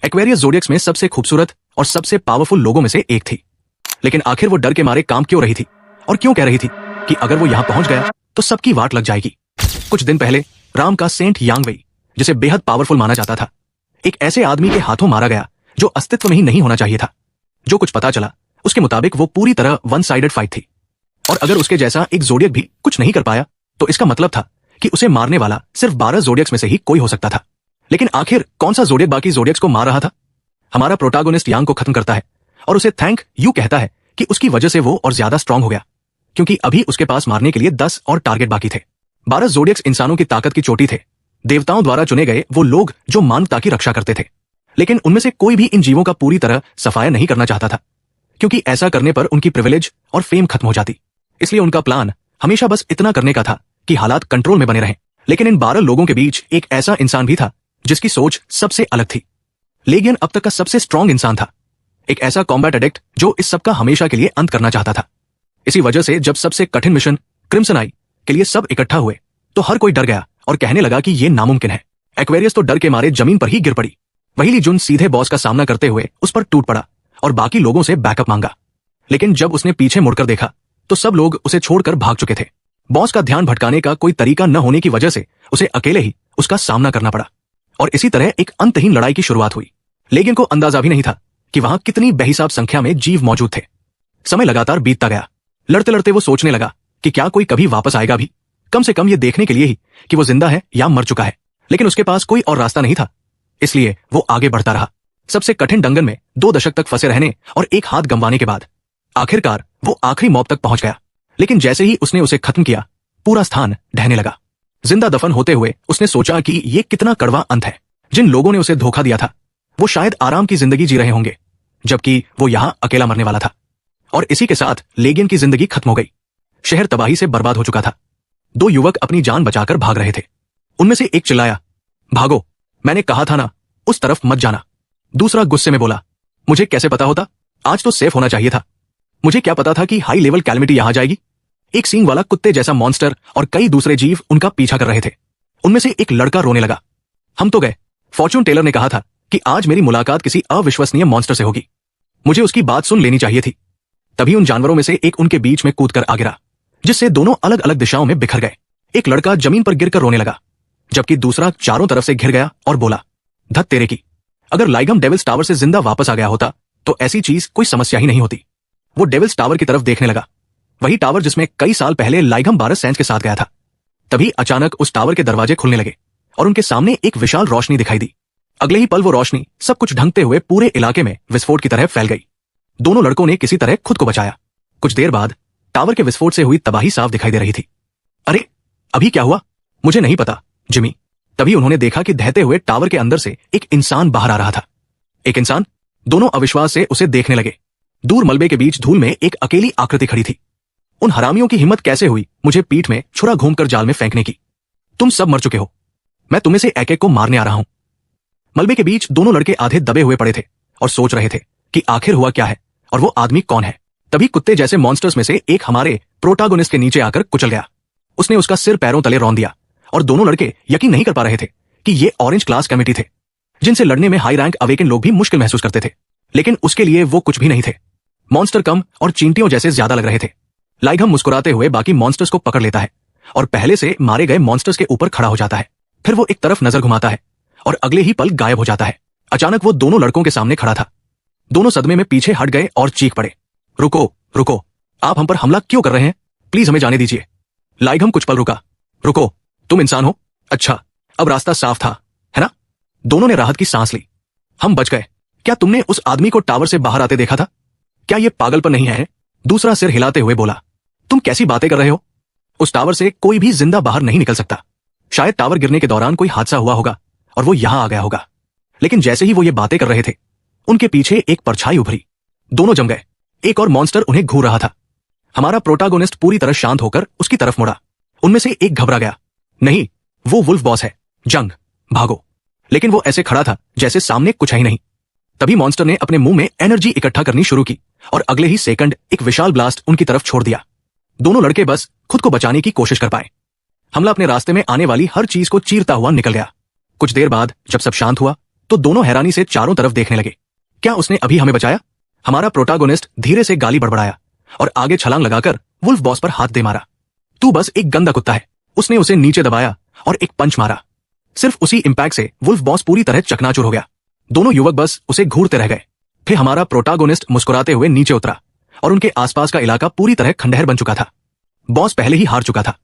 Aquarius zodiacs में सबसे खूबसूरत और सबसे पावरफुल लोगों में से एक थी। लेकिन आखिर वो डर के मारे काम क्यों रही थी और क्यों कह रही थी कि अगर वो यहां पहुंच गया तो सबकी वाट लग जाएगी। कुछ दिन पहले राम का सेंट यांग वेई, जिसे बेहद पावरफुल माना जाता था, एक ऐसे आदमी के हाथों मारा गया जो अस्तित्व में ही नहीं होना चाहिए था। जो कुछ पता चला उसके मुताबिक वो पूरी तरह वन साइडेड फाइट थी, और अगर उसके जैसा एक ज़ोडिएक भी कुछ नहीं कर पाया तो इसका मतलब था कि उसे मारने वाला सिर्फ 12 ज़ोडिएक्स में से ही कोई हो सकता था। लेकिन आखिर कौन सा ज़ोडिएक बाकी ज़ोडिएक्स को मार रहा था? हमारा प्रोटागोनिस्ट यांग को खत्म करता है और उसे थैंक यू कहता है कि उसकी वजह से वो और ज्यादा स्ट्रांग हो गया, क्योंकि अभी उसके पास मारने के लिए 10 और टारगेट बाकी थे। 12 ज़ोडिएक्स इंसानों की ताकत की चोटी थे, देवताओं द्वारा चुने गए वो लोग जो मानवता की रक्षा करते थे। लेकिन उनमें से कोई भी इन जीवों का पूरी तरह सफाया नहीं करना चाहता था, क्योंकि ऐसा करने पर उनकी प्रिविलेज और फेम खत्म हो जाती। इसलिए उनका प्लान हमेशा बस इतना करने का था कि हालात कंट्रोल में बने रहें। लेकिन इन 12 लोगों के बीच एक ऐसा इंसान भी था जिसकी सोच सबसे अलग थी। लेगियन अब तक का सबसे स्ट्रांग इंसान था, एक ऐसा कॉम्बैट एडिक्ट जो इस सबका हमेशा के लिए अंत करना चाहता था। इसी वजह से जब सबसे कठिन मिशन क्रिम्सन आई के लिए सब इकट्ठा हुए तो हर कोई डर गया और कहने लगा कि ये नामुमकिन है। एक्वेरियस तो डर के मारे जमीन पर ही गिर पड़ी। वही ली जुन सीधे बॉस का सामना करते हुए उस पर टूट पड़ा और बाकी लोगों से बैकअप मांगा। लेकिन जब उसने पीछे मुड़कर देखा तो सब लोग उसे छोड़कर भाग चुके थे। बॉस का ध्यान भटकाने का कोई तरीका न होने की वजह से उसे अकेले ही उसका सामना करना पड़ा, और इसी तरह एक अंतहीन लड़ाई की शुरुआत हुई। लेकिन को अंदाजा भी नहीं था कि वहां कितनी बेहिसाब संख्या में जीव मौजूद थे। समय लगातार बीतता गया। लड़ते लड़ते वो सोचने लगा कि क्या कोई कभी वापस आएगा भी, कम से कम ये देखने के लिए ही कि वो जिंदा है या मर चुका है। लेकिन उसके पास कोई और रास्ता नहीं था, इसलिए वो आगे बढ़ता रहा। सबसे कठिन दंगल में 2 दशक तक फंसे रहने और एक हाथ गंवाने के बाद आखिरकार वो आखिरी मॉब तक पहुंच गया। लेकिन जैसे ही उसने उसे खत्म किया, पूरा स्थान ढहने लगा। जिंदा दफन होते हुए उसने सोचा कि ये कितना कड़वा अंत है। जिन लोगों ने उसे धोखा दिया था वो शायद आराम की जिंदगी जी रहे होंगे, जबकि वो यहां अकेला मरने वाला था। और इसी के साथ लेगियन की जिंदगी खत्म हो गई। शहर तबाही से बर्बाद हो चुका था। 2 युवक अपनी जान बचाकर भाग रहे थे। उनमें से एक चिल्लाया, भागो, मैंने कहा था ना, उस तरफ मत जाना। दूसरा गुस्से में बोला, मुझे कैसे पता होता, आज तो सेफ होना चाहिए था। मुझे क्या पता था कि हाई लेवल कैलेमिटी यहां जाएगी। एक सींग वाला कुत्ते जैसा मॉन्स्टर और कई दूसरे जीव उनका पीछा कर रहे थे। उनमें से एक लड़का रोने लगा, हम तो गए। फॉर्चून टेलर ने कहा था कि आज मेरी मुलाकात किसी अविश्वसनीय मॉन्स्टर से होगी। मुझे उसकी बात सुन लेनी चाहिए थी। तभी उन जानवरों में से एक उनके बीच में कूदकर आ गिरा, जिससे दोनों अलग अलग दिशाओं में बिखर गए। एक लड़का जमीन पर गिरकर रोने लगा, जबकि दूसरा चारों तरफ से घिर गया और बोला, धत तेरे की, अगर लाइगम डेविल्स टावर से जिंदा वापस आ गया होता तो ऐसी चीज कोई समस्या ही नहीं होती। वो डेविल्स टावर की तरफ देखने लगा, वही टावर जिसमें कई साल पहले लाइगम बारस सेंस के साथ गया था। तभी अचानक उस टावर के दरवाजे खुलने लगे और उनके सामने एक विशाल रोशनी दिखाई दी। अगले ही पल वो रोशनी सब कुछ ढंकते हुए पूरे इलाके में विस्फोट की तरह फैल गई। दोनों लड़कों ने किसी तरह खुद को बचाया। कुछ देर बाद टावर के विस्फोट से हुई तबाही साफ दिखाई दे रही थी। अरे, अभी क्या हुआ? मुझे नहीं पता, जिमी। तभी उन्होंने देखा कि दहते हुए टावर के अंदर से एक इंसान बाहर आ रहा था। एक इंसान। दोनों अविश्वास से उसे देखने लगे। दूर मलबे के बीच धूल में एक अकेली आकृति खड़ी थी। उन हरामियों की हिम्मत कैसे हुई मुझे पीठ में छुरा घूमकर जाल में फेंकने की? तुम सब मर चुके हो, मैं तुम्हें से एक एक को मारने आ रहा हूं। मलबे के बीच दोनों लड़के आधे दबे हुए पड़े थे और सोच रहे थे कि आखिर हुआ क्या है और वो आदमी कौन है। तभी कुत्ते जैसे मॉन्स्टर्स में से एक हमारे प्रोटागोनिस्ट के नीचे आकर कुचल गया। उसने उसका सिर पैरों तले रौंद दिया और दोनों लड़के यकीन नहीं कर पा रहे थे कि ये ऑरेंज क्लास कमिटी थे, जिनसे लड़ने में हाई रैंक अवेकन लोग भी मुश्किल महसूस करते थे। लेकिन उसके लिए वो कुछ भी नहीं थे। मॉन्स्टर कम और चींटियों जैसे ज्यादा लग रहे थे। लाइगम मुस्कुराते हुए बाकी मॉन्स्टर्स को पकड़ लेता है और पहले से मारे गए मॉन्स्टर्स के ऊपर खड़ा हो जाता है। फिर वो एक तरफ नजर घुमाता है और अगले ही पल गायब हो जाता है। अचानक वो दोनों लड़कों के सामने खड़ा था। दोनों सदमे में पीछे हट गए और चीख पड़े, रुको रुको, आप हम पर हमला क्यों कर रहे हैं? प्लीज हमें जाने दीजिए। लाइगम कुछ पल रुका, रुको, तुम इंसान हो? अच्छा, अब रास्ता साफ था, है ना? दोनों ने राहत की सांस ली। हम बच गए। क्या तुमने उस आदमी को टावर से बाहर आते देखा था? क्या ये पागलपन नहीं है? दूसरा सिर हिलाते हुए बोला, तुम कैसी बातें कर रहे हो? उस टावर से कोई भी जिंदा बाहर नहीं निकल सकता। शायद टावर गिरने के दौरान कोई हादसा हुआ होगा और वो यहां आ गया होगा। लेकिन जैसे ही वो ये बातें कर रहे थे, उनके पीछे एक परछाई उभरी। दोनों जम गए। एक और मॉन्स्टर उन्हें घूर रहा था। हमारा प्रोटागोनिस्ट पूरी तरह शांत होकर उसकी तरफ मुड़ा। उनमें से एक घबरा गया, नहीं, वो वुल्फ बॉस है, जंग, भागो। लेकिन वो ऐसे खड़ा था जैसे सामने कुछ है ही नहीं। तभी मॉन्स्टर ने अपने मुंह में एनर्जी इकट्ठा करनी शुरू की और अगले ही सेकंड एक विशाल ब्लास्ट उनकी तरफ छोड़ दिया। दोनों लड़के बस खुद को बचाने की कोशिश कर पाए। हमला अपने रास्ते में आने वाली हर चीज को चीरता हुआ निकल गया। कुछ देर बाद जब सब शांत हुआ तो दोनों हैरानी से चारों तरफ देखने लगे। क्या उसने अभी हमें बचाया? हमारा प्रोटागोनिस्ट धीरे से गाली बड़बड़ाया और आगे छलांग लगाकर वुल्फ बॉस पर हाथ दे मारा। तू बस एक गंदा कुत्ता है। उसने उसे नीचे दबाया और एक पंच मारा। सिर्फ उसी इंपैक्ट से वुल्फ बॉस पूरी तरह चकनाचूर हो गया। दोनों युवक बस उसे घूरते रह गए। फिर हमारा प्रोटागोनिस्ट मुस्कुराते हुए नीचे उतरा और उनके आसपास का इलाका पूरी तरह खंडहर बन चुका था। बॉस पहले ही हार चुका था।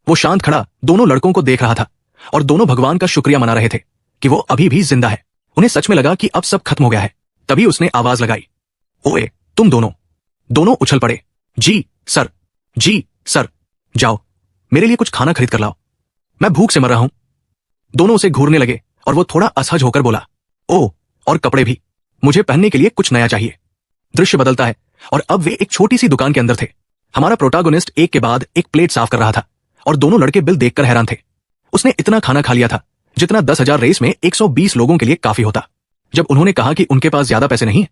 वो शांत खड़ा दोनों लड़कों को देख रहा था और दोनों भगवान का शुक्रिया मना रहे थे कि वो अभी भी जिंदा है। उन्हें सच में लगा कि अब सब खत्म हो गया है। तभी उसने आवाज लगाई, ओए तुम दोनों। दोनों उछल पड़े। जी सर, जी सर। जाओ मेरे लिए कुछ खाना खरीद कर लाओ, मैं भूख से मर रहा हूं। दोनों उसे घूरने लगे और वो थोड़ा असहज होकर बोला, ओह और कपड़े भी, मुझे पहनने के लिए कुछ नया चाहिए। दृश्य बदलता है और अब वे एक छोटी सी दुकान के अंदर थे। हमारा प्रोटागोनिस्ट एक के बाद एक प्लेट साफ कर रहा था और दोनों लड़के बिल देखकर हैरान थे। उसने इतना खाना खा लिया था जितना 10,000 रेस में 120 लोगों के लिए काफी होता। जब उन्होंने कहा कि उनके पास ज्यादा पैसे नहीं है,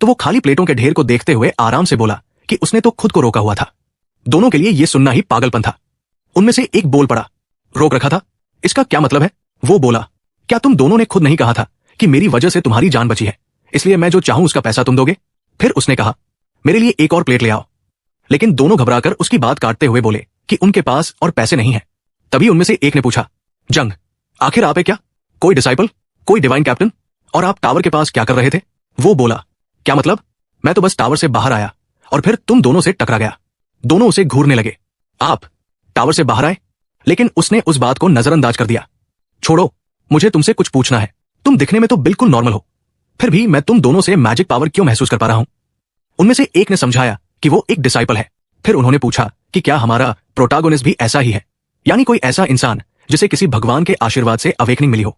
तो वो खाली प्लेटों के ढेर को देखते हुए आराम से बोला कि उसने तो खुद को रोका हुआ था। दोनों के लिए यह सुनना ही पागलपन था। उनमें से एक बोल पड़ा, रोक रखा था? इसका क्या मतलब है? वो बोला, क्या तुम दोनों ने खुद नहीं कहा था कि मेरी वजह से तुम्हारी जान बची है, इसलिए मैं जो चाहूं उसका पैसा तुम दोगे? फिर उसने कहा, मेरे लिए एक और प्लेट ले आओ। लेकिन दोनों घबराकर उसकी बात काटते हुए बोले कि उनके पास और पैसे नहीं है। तभी उनमें से एक ने पूछा, जंग, आखिर आप है क्या? कोई डिसाइपल, कोई डिवाइन कैप्टन? और आप टावर के पास क्या कर रहे थे? वो बोला, क्या मतलब? मैं तो बस टावर से बाहर आया और फिर तुम दोनों से टकरा गया। दोनों उसे घूरने लगे। आप टावर से बाहर आए? लेकिन उसने उस बात को नजरअंदाज कर दिया। छोड़ो, मुझे तुमसे कुछ पूछना है। तुम दिखने में तो बिल्कुल नॉर्मल हो, फिर भी मैं तुम दोनों से मैजिक पावर क्यों महसूस कर पा रहा हूं? उनमें से एक ने समझाया कि वो एक डिसाइपल है। फिर उन्होंने पूछा कि क्या हमारा प्रोटागोनिस्ट भी ऐसा ही है, यानी कोई ऐसा इंसान जिसे किसी भगवान के आशीर्वाद से अवेकनिंग मिली हो।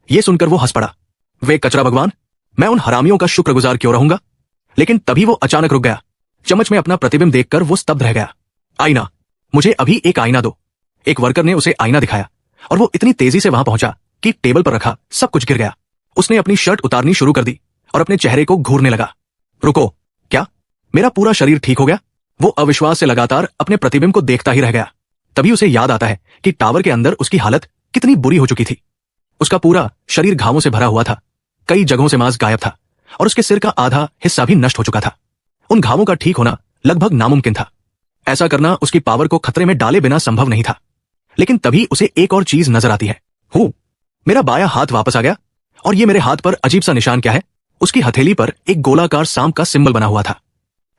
यह सुनकर वो हंस पड़ा। वे कचरा भगवान, मैं उन हरामियों का शुक्रगुजार क्यों रहूंगा? लेकिन तभी वो अचानक रुक गया। चम्मच में अपना प्रतिबिंब देखकर वो स्तब्ध रह गया। आईना, मुझे अभी एक आईना दो। एक वर्कर ने उसे आईना दिखाया और वो इतनी तेजी से वहां पहुंचा कि टेबल पर रखा सब कुछ गिर गया। उसने अपनी शर्ट उतारनी शुरू कर दी और अपने चेहरे को घूरने लगा। रुको, क्या मेरा पूरा शरीर ठीक हो गया? वो अविश्वास से लगातार अपने प्रतिबिंब को देखता ही रह गया। तभी उसे याद आता है कि टावर के अंदर उसकी हालत कितनी बुरी हो चुकी थी। उसका पूरा शरीर घावों से भरा हुआ था, कई जगहों से मांस गायब था और उसके सिर का आधा हिस्सा भी नष्ट हो चुका था। उन घावों का ठीक होना लगभग नामुमकिन था। ऐसा करना उसकी पावर को खतरे में डाले बिना संभव नहीं था। लेकिन तभी उसे एक और चीज नजर आती है। मेरा बायां हाथ वापस आ गया और ये मेरे हाथ पर अजीब सा निशान क्या है? उसकी हथेली पर एक गोलाकार सांप का सिंबल बना हुआ था।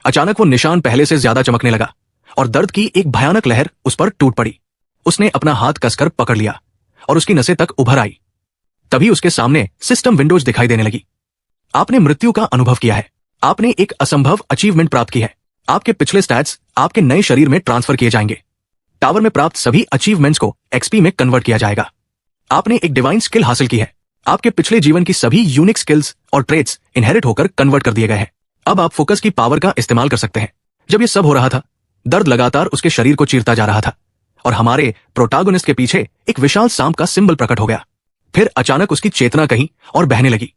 अचानक वो निशान पहले से ज्यादा चमकने लगा और दर्द की एक भयानक लहर उस पर टूट पड़ी। उसने अपना हाथ कसकर पकड़ लिया और उसकी नसें तक उभर आई। तभी उसके सामने सिस्टम विंडोज दिखाई देने लगी। आपने मृत्यु का अनुभव किया है। आपने एक असंभव अचीवमेंट प्राप्त की है। आपके पिछले स्टैट्स आपके नए शरीर में ट्रांसफर किए जाएंगे। टावर में प्राप्त सभी अचीवमेंट्स को एक्सपी में कन्वर्ट किया जाएगा। आपने एक डिवाइन स्किल हासिल की है। आपके पिछले जीवन की सभी यूनिक स्किल्स और ट्रेट्स इनहेरिट होकर कन्वर्ट कर दिए गए हैं। अब आप फोकस की पावर का इस्तेमाल कर सकते हैं। जब ये सब हो रहा था, दर्द लगातार उसके शरीर को चीरता जा रहा था और हमारे प्रोटागोनिस्ट के पीछे एक विशाल सांप का सिंबल प्रकट हो गया। फिर अचानक उसकी चेतना कहीं और बहने लगी।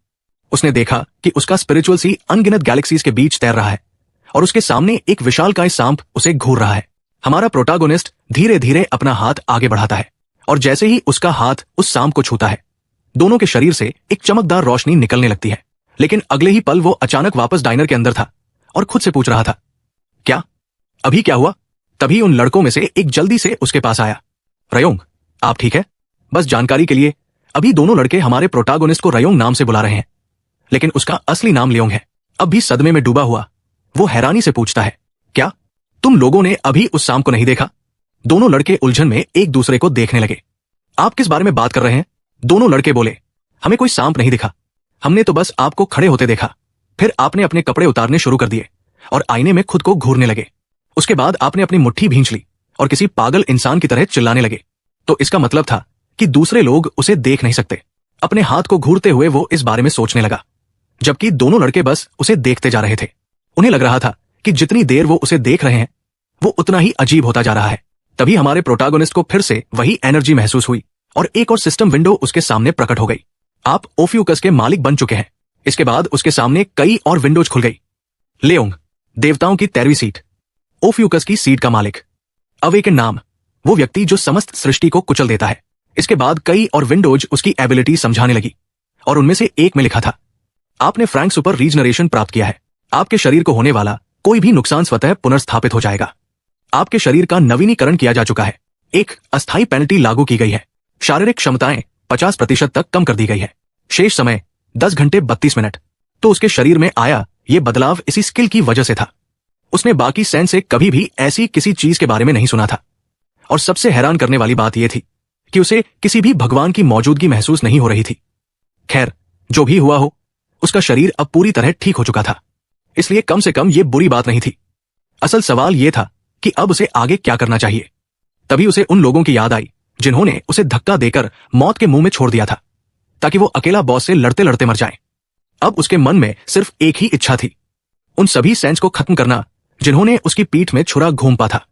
उसने देखा कि उसका स्पिरिचुअल सी अनगिनत गैलेक्सीज के बीच तैर रहा है और उसके सामने एक विशालकाय सांप उसे घूर रहा है। हमारा प्रोटागोनिस्ट धीरे धीरे अपना हाथ आगे बढ़ाता है और जैसे ही उसका हाथ उस सांप को छूता है, दोनों के शरीर से एक चमकदार रोशनी निकलने लगती है। लेकिन अगले ही पल वो अचानक वापस डाइनर के अंदर था और खुद से पूछ रहा था, क्या अभी क्या हुआ? तभी उन लड़कों में से एक जल्दी से उसके पास आया। रयोंग, आप ठीक है? बस जानकारी के लिए, अभी दोनों लड़के हमारे प्रोटागोनिस्ट को रयोंग नाम से बुला रहे हैं, लेकिन उसका असली नाम लियोंग है। अब भी सदमे में डूबा हुआ वो हैरानी से पूछता है, क्या तुम लोगों ने अभी उस सांप को नहीं देखा? दोनों लड़के उलझन में एक दूसरे को देखने लगे। आप किस बारे में बात कर रहे हैं? दोनों लड़के बोले, हमें कोई सांप नहीं दिखा, हमने तो बस आपको खड़े होते देखा। फिर आपने अपने कपड़े उतारने शुरू कर दिए और आईने में खुद को घूरने लगे। उसके बाद आपने अपनी मुट्ठी भींच ली और किसी पागल इंसान की तरह चिल्लाने लगे। तो इसका मतलब था कि दूसरे लोग उसे देख नहीं सकते। अपने हाथ को घूरते हुए वो इस बारे में सोचने लगा, जबकि दोनों लड़के बस उसे देखते जा रहे थे। उन्हें लग रहा था कि जितनी देर वो उसे देख रहे हैं, वो उतना ही अजीब होता जा रहा है। तभी हमारे प्रोटागोनिस्ट को फिर से वही एनर्जी महसूस हुई और एक और सिस्टम विंडो उसके सामने प्रकट हो गई। आप ओफ्यूकस के मालिक बन चुके हैं। इसके बाद उसके सामने कई और विंडोज खुल गई। लेओंग, देवताओं की 13वीं सीट, ओफ्यूकस की सीट का मालिक। अवेकन नाम, वो व्यक्ति जो समस्त सृष्टि को कुचल देता है। इसके बाद कई और विंडोज उसकी एबिलिटी समझाने लगी और उनमें से एक में लिखा था, आपने फ्रैंक सुपर रीजनरेशन प्राप्त किया है। आपके शरीर को होने वाला कोई भी नुकसान स्वतः पुनर्स्थापित हो जाएगा। आपके शरीर का नवीनीकरण किया जा चुका है। एक अस्थायी पेनल्टी लागू की गई है। शारीरिक क्षमताएं 50% तक कम कर दी गई है। शेष समय 10 घंटे 32 मिनट। तो उसके शरीर में आया ये बदलाव इसी स्किल की वजह से था। उसने बाकी सेंस से कभी भी ऐसी किसी चीज के बारे में नहीं सुना था। और सबसे हैरान करने वाली बात यह थी कि उसे किसी भी भगवान की मौजूदगी महसूस नहीं हो रही थी। खैर, जो भी हुआ हो, उसका शरीर अब पूरी तरह ठीक हो चुका था, इसलिए कम से कम ये बुरी बात नहीं थी। असल सवाल यह था कि अब उसे आगे क्या करना चाहिए। तभी उसे उन लोगों की याद आई जिन्होंने उसे धक्का देकर मौत के मुंह में छोड़ दिया था, ताकि वो अकेला बॉस से लड़ते लड़ते मर जाए। अब उसके मन में सिर्फ एक ही इच्छा थी, उन सभी सेंस को खत्म करना जिन्होंने उसकी पीठ में छुरा घूंपा था।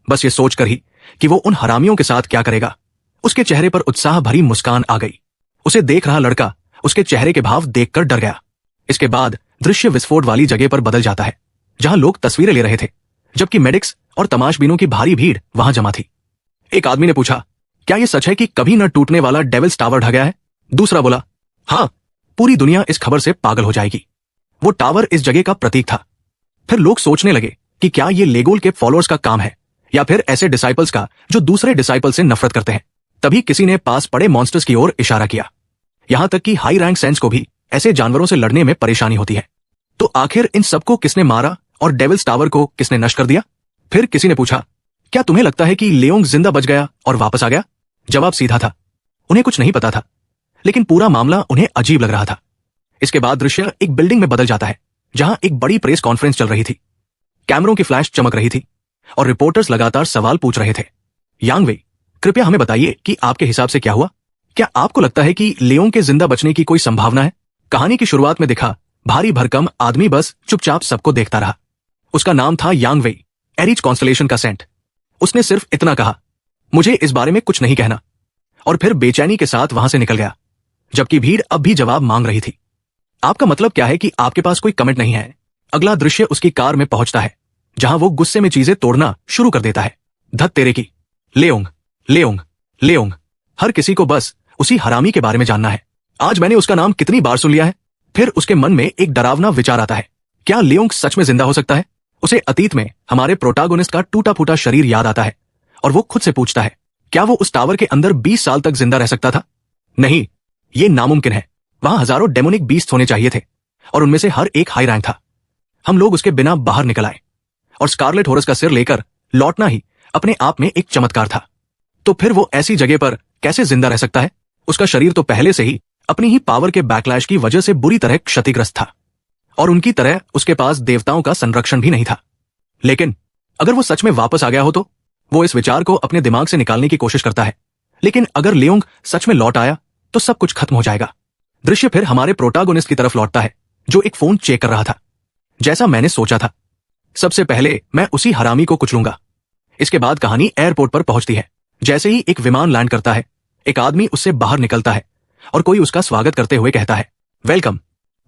बस ये सोचकर ही कि वो उन हरामियों के साथ क्या करेगा, उसके चेहरे पर उत्साह भरी मुस्कान आ गई। उसे देख रहा लड़का उसके चेहरे के भाव देखकर डर गया। इसके बाद दृश्य विस्फोट वाली जगह पर बदल जाता है, जहां लोग तस्वीरें ले रहे थे, जबकि मेडिक्स और तमाशबीनों की भारी भीड़ वहां जमा थी। एक आदमी ने पूछा, क्या यह सच है कि कभी न टूटने वाला डेविल्स टावर ढह गया है? दूसरा बोला, हाँ, पूरी दुनिया इस खबर से पागल हो जाएगी। वो टावर इस जगह का प्रतीक था। फिर लोग सोचने लगे कि क्या ये लेगोल के फॉलोअर्स का काम है या फिर ऐसे डिसाइपल्स का जो दूसरे डिसाइपल से नफरत करते हैं। तभी किसी ने पास पड़े मॉन्स्टर्स की ओर इशारा किया। यहां तक कि हाई रैंक सेंस को भी ऐसे जानवरों से लड़ने में परेशानी होती है। तो आखिर इन सबको किसने मारा और डेविल्स टावर को किसने नष्ट कर दिया? फिर किसी ने पूछा, क्या तुम्हें लगता है कि लियोंग जिंदा बच गया और वापस आ गया? जवाब सीधा था, उन्हें कुछ नहीं पता था, लेकिन पूरा मामला उन्हें अजीब लग रहा था। इसके बाद दृश्य एक बिल्डिंग में बदल जाता है, जहां एक बड़ी प्रेस कॉन्फ्रेंस चल रही थी। कैमरों की फ्लैश चमक रही थी और रिपोर्टर्स लगातार सवाल पूछ रहे थे। यांग वेई, कृपया हमें बताइए कि आपके हिसाब से क्या हुआ? क्या आपको लगता है कि लियोंग के जिंदा बचने की कोई संभावना है? कहानी की शुरुआत में दिखा भारी भरकम आदमी बस चुपचाप सबको देखता रहा। उसका नाम था यांग वेई, एरिज कॉन्स्टलेशन का सेंट। उसने सिर्फ इतना कहा, मुझे इस बारे में कुछ नहीं कहना, और फिर बेचैनी के साथ वहां से निकल गया, जबकि भीड़ अब भी जवाब मांग रही थी। आपका मतलब क्या है कि आपके पास कोई कमेंट नहीं है? अगला दृश्य उसकी कार में पहुंचता है, जहां वो गुस्से में चीजें तोड़ना शुरू कर देता है। धत तेरे की, लियोंग, लियोंग, लियोंग। हर किसी को बस उसी हरामी के बारे में जानना है। आज मैंने उसका नाम कितनी बार सुन लिया है। फिर उसके मन में एक डरावना विचार आता है, क्या लियोंग सच में जिंदा हो सकता है? उसे अतीत में हमारे प्रोटागोनिस्ट का टूटा फूटा शरीर याद आता है और वो खुद से पूछता है, क्या वो उस टावर के अंदर 20 साल तक जिंदा रह सकता था? नहीं, ये नामुमकिन है। वहां हजारों डेमोनिक बीस्ट होने चाहिए थे और उनमें से हर एक हाई रैंक था। हम लोग उसके बिना बाहर निकल आए और स्कारलेट होरस का सिर लेकर लौटना ही अपने आप में एक चमत्कार था। तो फिर वो ऐसी जगह पर कैसे जिंदा रह सकता है? उसका शरीर तो पहले से ही अपनी ही पावर के बैकलैश की वजह से बुरी तरह क्षतिग्रस्त था और उनकी तरह उसके पास देवताओं का संरक्षण भी नहीं था। लेकिन अगर वो सच में वापस आ गया हो तो? वो इस विचार को अपने दिमाग से निकालने की कोशिश करता है। लेकिन अगर लियोंग सच में लौट आया तो सब कुछ खत्म हो जाएगा। दृश्य फिर हमारे प्रोटागोनिस्ट की तरफ लौटता है, जो एक फोन चेक कर रहा था। जैसा मैंने सोचा था, सबसे पहले मैं उसी हरामी को कुचलूंगा। इसके बाद कहानी एयरपोर्ट पर पहुंचती है। जैसे ही एक विमान लैंड करता है, एक आदमी उससे बाहर निकलता है और कोई उसका स्वागत करते हुए कहता है, वेलकम।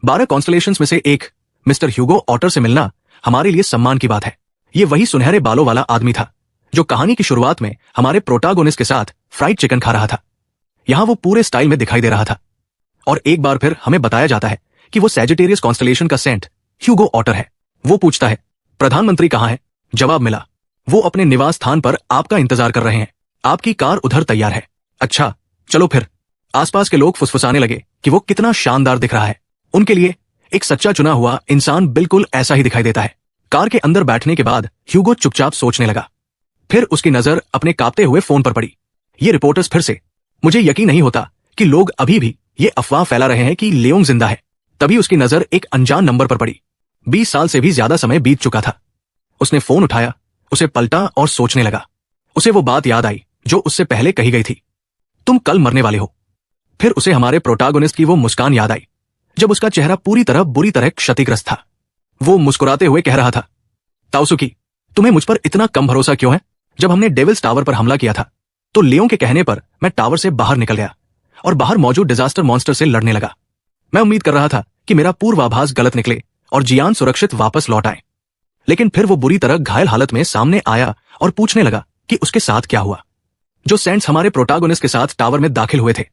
12 कॉन्स्टलेशंस में से एक मिस्टर ह्यूगो ऑटर से मिलना हमारे लिए सम्मान की बात है। ये वही सुनहरे बालों वाला आदमी था जो कहानी की शुरुआत में हमारे प्रोटागोनिस्ट के साथ फ्राइड चिकन खा रहा था। यहां वो पूरे स्टाइल में दिखाई दे रहा था और एक बार फिर हमें बताया जाता है कि वो सैजिटेरियस कॉन्स्टलेशन का सेंट ह्यूगो ऑटर है। वो पूछता है, प्रधानमंत्री कहां है? जवाब मिला, वो अपने निवास स्थान पर आपका इंतजार कर रहे हैं। आपकी कार उधर तैयार है। अच्छा, चलो फिर। आसपास के लोग फुसफुसाने लगे कि वो कितना शानदार दिख रहा है। उनके लिए एक सच्चा चुना हुआ इंसान बिल्कुल ऐसा ही दिखाई देता है। कार के अंदर बैठने के बाद ह्यूगो चुपचाप सोचने लगा। फिर उसकी नजर अपने कांपते हुए फोन पर पड़ी। ये रिपोर्टर्स फिर से, मुझे यकीन नहीं होता कि लोग अभी भी ये अफवाह फैला रहे हैं कि लियोंग जिंदा है। तभी उसकी नजर एक अनजान नंबर पर पड़ी। 20 साल से भी ज्यादा समय बीत चुका था। उसने फोन उठाया, उसे पलटा और सोचने लगा। उसे वो बात याद आई जो उससे पहले कही गई थी, तुम कल मरने वाले हो। फिर उसे हमारे प्रोटागोनिस्ट की वो मुस्कान याद आई जब उसका चेहरा बुरी तरह क्षतिग्रस्त था। वो मुस्कुराते हुए कह रहा था, ताओसुकी, तुम्हें मुझ पर इतना कम भरोसा क्यों है? जब हमने डेविल्स टावर पर हमला किया था तो लियोंग के कहने पर मैं टावर से बाहर निकल गया और बाहर मौजूद डिजास्टर मॉन्स्टर से लड़ने लगा। मैं उम्मीद कर रहा था कि मेरा पूर्वाभास गलत निकले और जियान सुरक्षित वापस लौट आए। लेकिन फिर वो बुरी तरह घायल हालत में सामने आया और पूछने लगा कि उसके साथ क्या हुआ। जो सेंट्स हमारे प्रोटागोनिस्ट के साथ टावर में दाखिल हुए थे,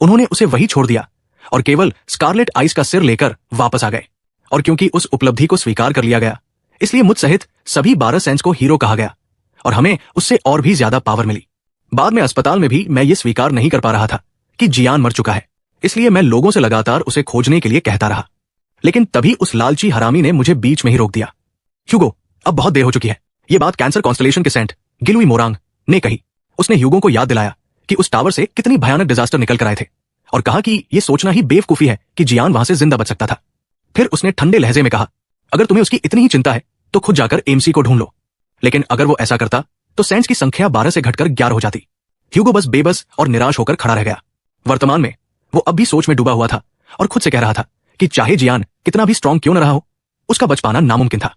उन्होंने उसे वही छोड़ दिया और केवल स्कारलेट आइस का सिर लेकर वापस आ गए। और क्योंकि उस उपलब्धि को स्वीकार कर लिया गया, इसलिए मुझ सहित सभी 12 सेंस को हीरो कहा गया और हमें उससे और भी ज्यादा पावर मिली। बाद में अस्पताल में भी मैं ये स्वीकार नहीं कर पा रहा था कि जियान मर चुका है, इसलिए मैं लोगों से लगातार उसे खोजने के लिए कहता रहा। लेकिन तभी उस लालची हरामी ने मुझे बीच में ही रोक दिया। ह्यूगो, अब बहुत देर हो चुकी है। ये बात कैंसर कॉन्स्टलेशन के सेंट गिलुई मोरांग ने कही। उसने ह्यूगो को याद दिलाया कि उस टावर से कितनी भयानक डिजास्टर निकल कर आए थे और कहा कि यह सोचना ही बेवकूफी है कि जियान वहां से जिंदा बच सकता था। फिर उसने ठंडे लहजे में कहा, अगर तुम्हें उसकी इतनी ही चिंता है तो खुद जाकर एमसी को ढूंढ लो। लेकिन अगर वो ऐसा करता तो सेंट्स की संख्या 12 से घटकर 11 हो जाती। ह्यूगो बस बेबस और निराश होकर खड़ा रह गया। वर्तमान में वो अब भी सोच में डूबा हुआ था और खुद से कह रहा था कि चाहे जियान कितना भी स्ट्रांग क्यों न रहा हो, उसका बच पाना नामुमकिन था।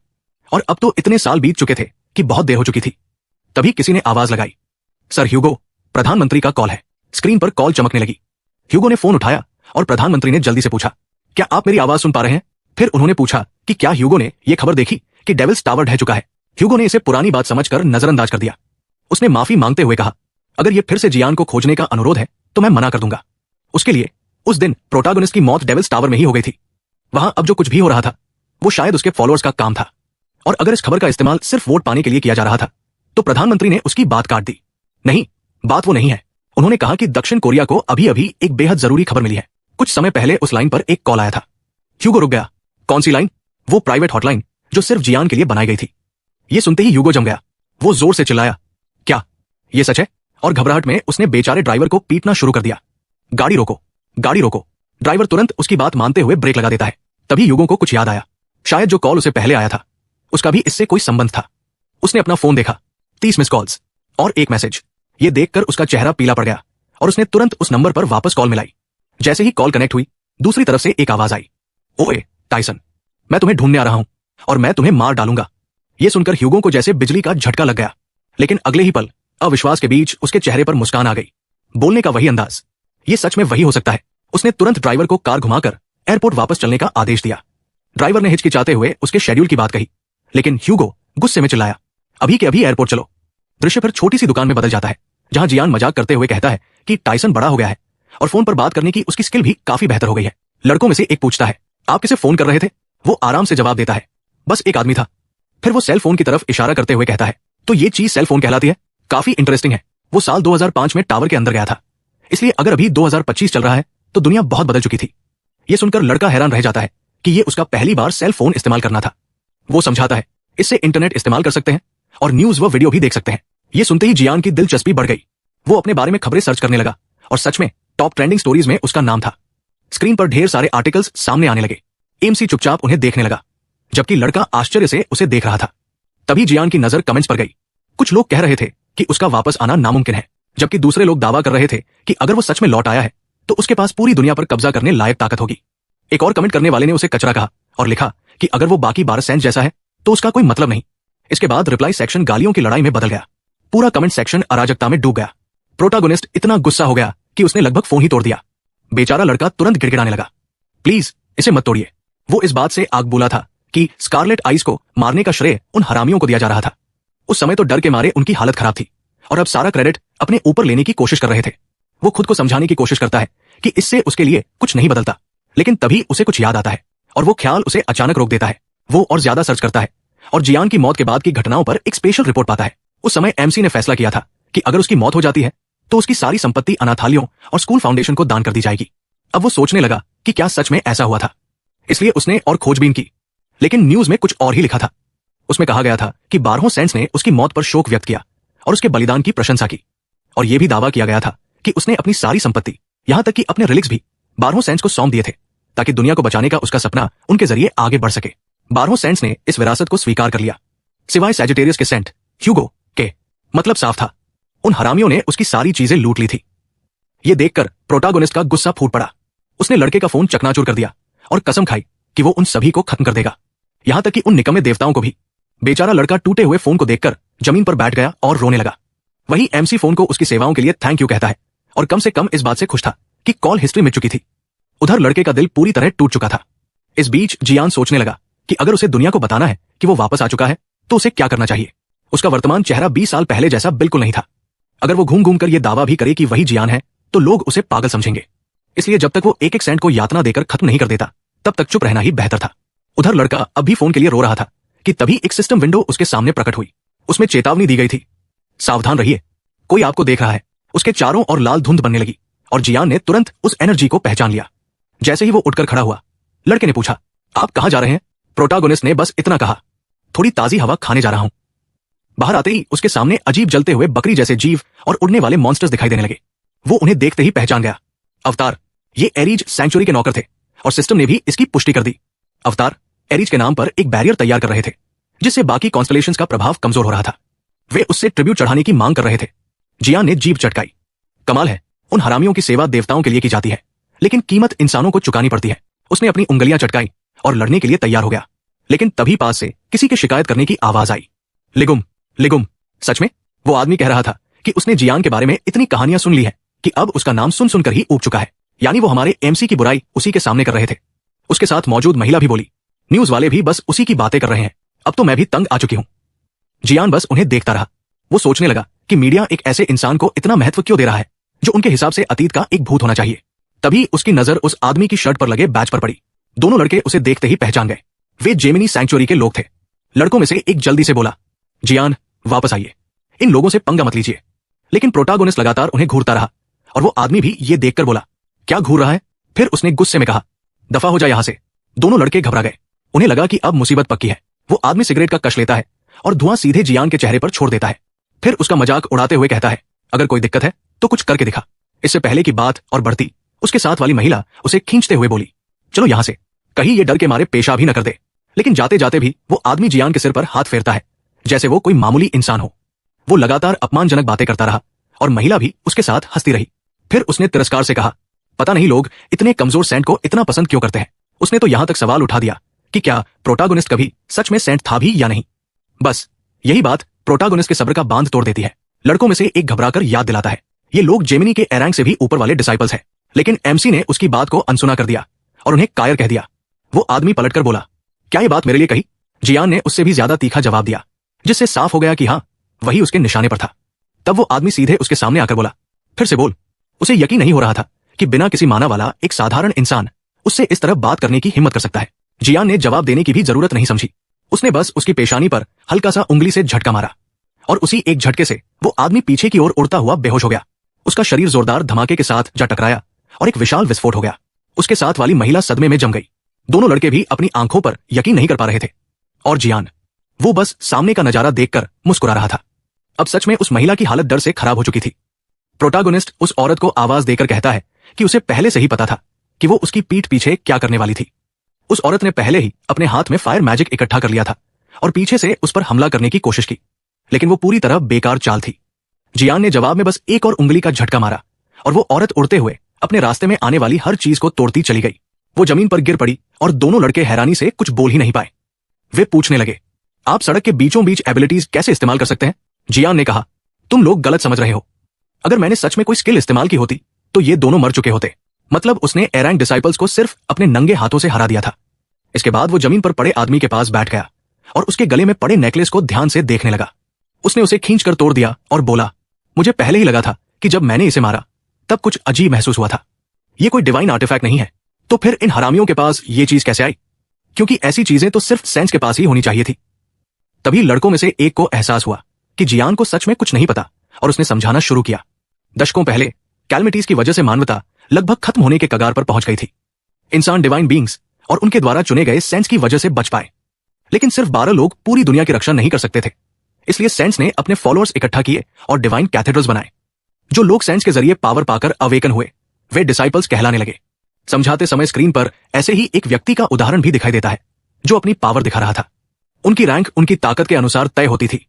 और अब तो इतने साल बीत चुके थे कि बहुत देर हो चुकी थी। तभी किसी ने आवाज लगाई, सर ह्यूगो, प्रधानमंत्री का कॉल है। स्क्रीन पर कॉल चमकने लगी। ह्यूगो ने फोन उठाया और प्रधानमंत्री ने जल्दी से पूछा, क्या आप मेरी आवाज सुन पा रहे हैं? फिर उन्होंने पूछा कि क्या ह्यूगो ने यह खबर देखी कि डेविल्स टावर ढह चुका है। ह्यूगो ने इसे पुरानी बात समझकर नजरअंदाज कर दिया। उसने माफी मांगते हुए कहा, अगर यह फिर से जियान को खोजने का अनुरोध है तो मैं मना कर दूंगा। उसके लिए उस दिन प्रोटैगनिस्ट की मौत डेविल्स टावर में ही हो गई थी। वहां अब जो कुछ भी हो रहा था वो शायद उसके फॉलोअर्स का काम था। और अगर इस खबर का इस्तेमाल सिर्फ वोट पाने के लिए किया जा रहा था तो प्रधानमंत्री ने उसकी बात काट दी। नहीं, बात वो नहीं है। उन्होंने कहा कि दक्षिण कोरिया को अभी अभी एक बेहद जरूरी खबर मिली है। कुछ समय पहले उस लाइन पर एक कॉल आया था। ह्यूगो रुक गया। कौन सी लाइन? वो प्राइवेट हॉटलाइन जो सिर्फ जियान के लिए बनाई गई थी। ये सुनते ही ह्यूगो जम गया। वो जोर से चिल्लाया, क्या ये सच है? और घबराहट में उसने बेचारे ड्राइवर को पीटना शुरू कर दिया। गाड़ी रोको, गाड़ी रोको। ड्राइवर तुरंत उसकी बात मानते हुए ब्रेक लगा देता है। तभी ह्यूगो को कुछ याद आया। शायद जो कॉल उसे पहले आया था उसका भी इससे कोई संबंध था। उसने अपना फोन देखा, 30 मिस कॉल्स और एक मैसेज। ये देखकर उसका चेहरा पीला पड़ गया और उसने तुरंत उस नंबर पर वापस कॉल मिलाई। जैसे ही कॉल कनेक्ट हुई, दूसरी तरफ से एक आवाज आई, ओए टाइसन, मैं तुम्हें ढूंढने आ रहा हूं और मैं तुम्हें मार डालूंगा। यह सुनकर ह्यूगो को जैसे बिजली का झटका लग गया। लेकिन अगले ही पल अविश्वास के बीच उसके चेहरे पर मुस्कान आ गई। बोलने का वही अंदाज, ये सच में वही हो सकता है। उसने तुरंत ड्राइवर को कार घुमाकर एयरपोर्ट वापस चलने का आदेश दिया। ड्राइवर ने हिचकिचाते हुए उसके शेड्यूल की बात कही, लेकिन ह्यूगो गुस्से में चिल्लाया, अभी के अभी एयरपोर्ट चलो। दृश्य फिर छोटी सी दुकान में बदल जाता है जहां जियान मजाक करते हुए कहता है कि टाइसन बड़ा हो गया है और फोन पर बात करने की उसकी स्किल भी काफी बेहतर हो गई है। लड़कों में से एक पूछता है, आप किसे फोन कर रहे थे? वो आराम से जवाब देता है, बस एक आदमी था। फिर वो सेल फोन की तरफ इशारा करते हुए कहता है, तो ये चीज सेल फोन कहलाती है? काफी इंटरेस्टिंग है। वो साल 2005 में टावर के अंदर गया था, इसलिए अगर अभी 2025 चल रहा है तो दुनिया बहुत बदल चुकी थी। ये सुनकर लड़का हैरान रह जाता है कि ये उसका पहली बार सेल फोन इस्तेमाल करना था। वो समझाता है, इससे इंटरनेट इस्तेमाल कर सकते हैं और न्यूज व वीडियो भी देख सकते हैं। ये सुनते ही जियान की दिलचस्पी बढ़ गई। वो अपने बारे में खबरें सर्च करने लगा और सच में टॉप ट्रेंडिंग स्टोरीज में उसका नाम था। स्क्रीन पर ढेर सारे आर्टिकल्स सामने आने लगे। एमसी चुपचाप उन्हें देखने लगा, जबकि लड़का आश्चर्य से उसे देख रहा था। तभी जियान की नजर कमेंट्स पर गई। कुछ लोग कह रहे थे कि उसका वापस आना नामुमकिन है, जबकि दूसरे लोग दावा कर रहे थे कि अगर वो सच में लौट आया है तो उसके पास पूरी दुनिया पर कब्जा करने लायक ताकत होगी। एक और कमेंट करने वाले ने उसे कचरा कहा और लिखा कि अगर वो बाकी 12 सेंस जैसा है तो उसका कोई मतलब नहीं। इसके बाद रिप्लाई सेक्शन गालियों की लड़ाई में बदल गया। पूरा कमेंट सेक्शन अराजकता में डूब गया। प्रोटैगनिस्ट इतना गुस्सा हो गया कि उसने लगभग फोन ही तोड़ दिया। बेचारा लड़का तुरंत गिड़गिड़ाने लगा, प्लीज इसे मत तोड़िए। वो इस बात से आग बुला था कि स्कारलेट आइस को मारने का श्रेय उन हरामियों को दिया जा रहा था। उस समय तो डर के मारे उनकी हालत खराब थी और अब सारा क्रेडिट अपने ऊपर लेने की कोशिश कर रहे थे। वो खुद को समझाने की कोशिश करता है कि इससे उसके लिए कुछ नहीं बदलता, लेकिन तभी उसे कुछ याद आता है और वो ख्याल उसे अचानक रोक देता है। वो और ज्यादा सर्च करता है और जियान की मौत के बाद की घटनाओं पर एक स्पेशल रिपोर्ट पाता है। उस समय एमसी ने फैसला किया था कि अगर उसकी मौत हो जाती है तो उसकी सारी संपत्ति अनाथालयों और स्कूल फाउंडेशन को दान कर दी जाएगी। अब वो सोचने लगा कि क्या सच में ऐसा हुआ था, इसलिए उसने और खोजबीन की। लेकिन न्यूज में कुछ और ही लिखा था। उसमें कहा गया था कि 12 सेंस ने उसकी मौत पर शोक व्यक्त किया और उसके बलिदान की प्रशंसा की। और यह भी दावा किया गया था कि उसने अपनी सारी संपत्ति, यहां तक कि अपने रिलिक्स भी 12 सेंस को सौंप दिए थे ताकि दुनिया को बचाने का उसका सपना उनके जरिए आगे बढ़ सके। 12 सेंस ने इस विरासत को स्वीकार कर लिया, सिवाय सैजिटेरियस के सेंट ह्यूगो के। मतलब साफ था, उन हरामियों ने उसकी सारी चीजें लूट ली थी। यह देखकर प्रोटैगनिस्ट का गुस्सा फूट पड़ा। उसने लड़के का फोन चकनाचूर कर दिया और कसम खाई कि वो उन सभी को खत्म कर देगा, यहां तक कि उन निकम्मे देवताओं को भी। बेचारा लड़का टूटे हुए फोन को देखकर जमीन पर बैठ गया और रोने लगा। वही एमसी फोन को उसकी सेवाओं के लिए थैंक यू कहता है और कम से कम इस बात से खुश था कि कॉल हिस्ट्री मिट चुकी थी। उधर लड़के का दिल पूरी तरह टूट चुका था। इस बीच जियान सोचने लगा कि अगर उसे दुनिया को बताना है कि वो वापस आ चुका है तो उसे क्या करना चाहिए। उसका वर्तमान चेहरा 20 साल पहले जैसा बिल्कुल नहीं था। अगर वो घूम घूम कर यह दावा भी करे कि वही जियान है तो लोग उसे पागल समझेंगे। इसलिए जब तक वो एक एक सेंट को यातना देकर खत्म नहीं कर देता तब तक चुप रहना ही बेहतर था। उधर लड़का अब भी फोन के लिए रो रहा था कि तभी एक सिस्टम विंडो उसके सामने प्रकट हुई। उसमें चेतावनी दी गई थी, सावधान रहिए, कोई आपको देख रहा है। उसके चारों ओर लाल धुंध बनने लगी और जियान ने तुरंत उस एनर्जी को पहचान लिया। जैसे ही वो उठकर खड़ा हुआ, लड़के ने पूछा, आप कहां जा रहे हैं? प्रोटागोनिस्ट ने बस इतना कहा, थोड़ी ताजी हवा खाने जा रहा हूं। बाहर आते ही उसके सामने अजीब जलते हुए बकरी जैसे जीव और उड़ने वाले मॉन्स्टर्स दिखाई देने लगे। वो उन्हें देखते ही पहचान गया। अवतार, ये एरीज सैंक्चुरी के नौकर थे और सिस्टम ने भी इसकी पुष्टि कर दी। अवतार एरीज के नाम पर एक बैरियर तैयार कर रहे थे जिससे बाकी कॉन्स्टलेशंस का प्रभाव कमजोर हो रहा था। वे उससे ट्रिब्यूट चढ़ाने की मांग कर रहे थे। जियान ने जीभ चटकाई। कमाल है, उन हरामियों की सेवा देवताओं के लिए की जाती है, लेकिन कीमत इंसानों को चुकानी पड़ती है। उसने अपनी उंगलियां चटकाई और लड़ने के लिए तैयार हो गया, लेकिन तभी पास से किसी के शिकायत करने की आवाज आई। लिगुम, लिगुम। सच में वो आदमी कह रहा था कि उसने जियान के बारे में इतनी कहानियां सुन ली है कि अब उसका नाम सुन सुनकर ही ऊब चुका है। यानी वो हमारे एमसी की बुराई उसी के सामने कर रहे थे। उसके साथ मौजूद महिला भी बोली, न्यूज वाले भी बस उसी की बातें कर रहे हैं, अब तो मैं भी तंग आ चुकी हूं। जियान बस उन्हें देखता रहा। वो सोचने लगा कि मीडिया एक ऐसे इंसान को इतना महत्व क्यों दे रहा है जो उनके हिसाब से अतीत का एक भूत होना चाहिए। तभी उसकी नजर उस आदमी की शर्ट पर लगे बैच पर पड़ी। दोनों लड़के उसे देखते ही पहचान गए। वे जेमिनी सैंक्चुरी के लोग थे। लड़कों में से एक जल्दी से बोला, जियान वापस आइए, इन लोगों से पंगा मत लीजिए। लेकिन प्रोटागोनिस्ट लगातार उन्हें घूरता रहा और वो आदमी भी ये देखकर बोला, क्या घूर रहा है? फिर उसने गुस्से में कहा, दफा हो जा यहां से। दोनों लड़के घबरा गए। उन्हें लगा कि अब मुसीबत पक्की है। वो आदमी सिगरेट का कश लेता है और धुआं सीधे जियान के चेहरे पर छोड़ देता है। फिर उसका मजाक उड़ाते हुए कहता है, अगर कोई दिक्कत है तो कुछ करके दिखा। इससे पहले की बात और बढ़ती, उसके साथ वाली महिला उसे खींचते हुए बोली, चलो यहां से, कहीं ये डर के मारे पेशाब ही न कर दे। लेकिन जाते जाते भी वो आदमी जियान के सिर पर हाथ फेरता है जैसे वो कोई मामूली इंसान हो। वो लगातार अपमानजनक बातें करता रहा और महिला भी उसके साथ हंसती रही। फिर उसने तिरस्कार से कहा, पता नहीं लोग इतने कमजोर सेंट को इतना पसंद क्यों करते हैं। उसने तो यहां तक सवाल उठा दिया कि क्या प्रोटागोनिस्ट कभी सच में सेंट था भी या नहीं। बस यही बात प्रोटागोनिस्ट के सब्र का बांध तोड़ देती है। लड़कों में से एक घबराकर याद दिलाता है, ये लोग जेमिनी के एरैंक से भी ऊपर वाले डिसाइपल्स हैं। लेकिन एमसी ने उसकी बात को अनसुना कर दिया और उन्हें कायर कह दिया। वो आदमी पलटकर बोला, क्या ये बात मेरे लिए कही? जियान ने उससे भी ज्यादा तीखा जवाब दिया, जिससे साफ हो गया कि हाँ, वही उसके निशाने पर था। तब वो आदमी सीधे उसके सामने आकर बोला, फिर से बोल। उसे यकीन नहीं हो रहा था कि बिना किसी माना वाला एक साधारण इंसान उससे इस तरह बात करने की हिम्मत कर सकता है। जियान ने जवाब देने की भी जरूरत नहीं समझी। उसने बस उसकी पेशानी पर हल्का सा उंगली से झटका मारा और उसी एक झटके से वो आदमी पीछे की ओर उड़ता हुआ बेहोश हो गया। उसका शरीर जोरदार धमाके के साथ जा टकराया और एक विशाल विस्फोट हो गया। उसके साथ वाली महिला सदमे में जम गई। दोनों लड़के भी अपनी आंखों पर यकीन नहीं कर पा रहे थे। और जियान, वो बस सामने का नजारा देखकर मुस्कुरा रहा था। अब सच में उस महिला की हालत डर से खराब हो चुकी थी। प्रोटागोनिस्ट उस औरत को आवाज देकर कहता है कि उसे पहले से ही पता था कि वो उसकी पीठ पीछे क्या करने वाली थी। उस औरत ने पहले ही अपने हाथ में फायर मैजिक इकट्ठा कर लिया था और पीछे से उस पर हमला करने की कोशिश की, लेकिन वो पूरी तरह बेकार चाल थी। जियान ने जवाब में बस एक और उंगली का झटका मारा और वो औरत उड़ते हुए अपने रास्ते में आने वाली हर चीज को तोड़ती चली गई। वो जमीन पर गिर पड़ी और दोनों लड़के हैरानी से कुछ बोल ही नहीं पाए। वे पूछने लगे, आप सड़क के बीचों बीच एबिलिटीज कैसे इस्तेमाल कर सकते हैं? जियान ने कहा, तुम लोग गलत समझ रहे हो। अगर मैंने सच में कोई स्किल इस्तेमाल की होती तो ये दोनों मर चुके होते। मतलब उसने एरैंक डिसाइपल्स को सिर्फ अपने नंगे हाथों से हरा दिया था। इसके बाद वो जमीन पर पड़े आदमी के पास बैठ गया और उसके गले में पड़े नेकलेस को ध्यान से देखने लगा। उसने उसे खींचकर तोड़ दिया और बोला, मुझे पहले ही लगा था कि जब मैंने इसे मारा तब कुछ अजीब महसूस हुआ था। ये कोई डिवाइन आर्टिफैक्ट नहीं है, तो फिर इन हरामियों के पास ये चीज कैसे आई? क्योंकि ऐसी चीजें तो सिर्फ सेंस के पास ही होनी चाहिए थी। तभी लड़कों में से एक को एहसास हुआ कि जियान को सच में कुछ नहीं पता और उसने समझाना शुरू किया। दशकों पहले कैलमिटीज की वजह से मानवता लगभग खत्म होने के कगार पर पहुंच गई थी। इंसान डिवाइन बींग्स और उनके द्वारा चुने गए सेंस की वजह से बच पाए, लेकिन सिर्फ 12 लोग पूरी दुनिया की रक्षा नहीं कर सकते थे। इसलिए सेंस ने अपने फॉलोअर्स इकट्ठा किए और डिवाइन कैथेड्रल्स बनाए। जो लोग सेंस के जरिए पावर पाकर अवेकन हुए वे डिसाइपल्स कहलाने लगे। समझाते समय स्क्रीन पर ऐसे ही एक व्यक्ति का उदाहरण भी दिखाई देता है जो अपनी पावर दिखा रहा था। उनकी रैंक उनकी ताकत के अनुसार तय होती थी।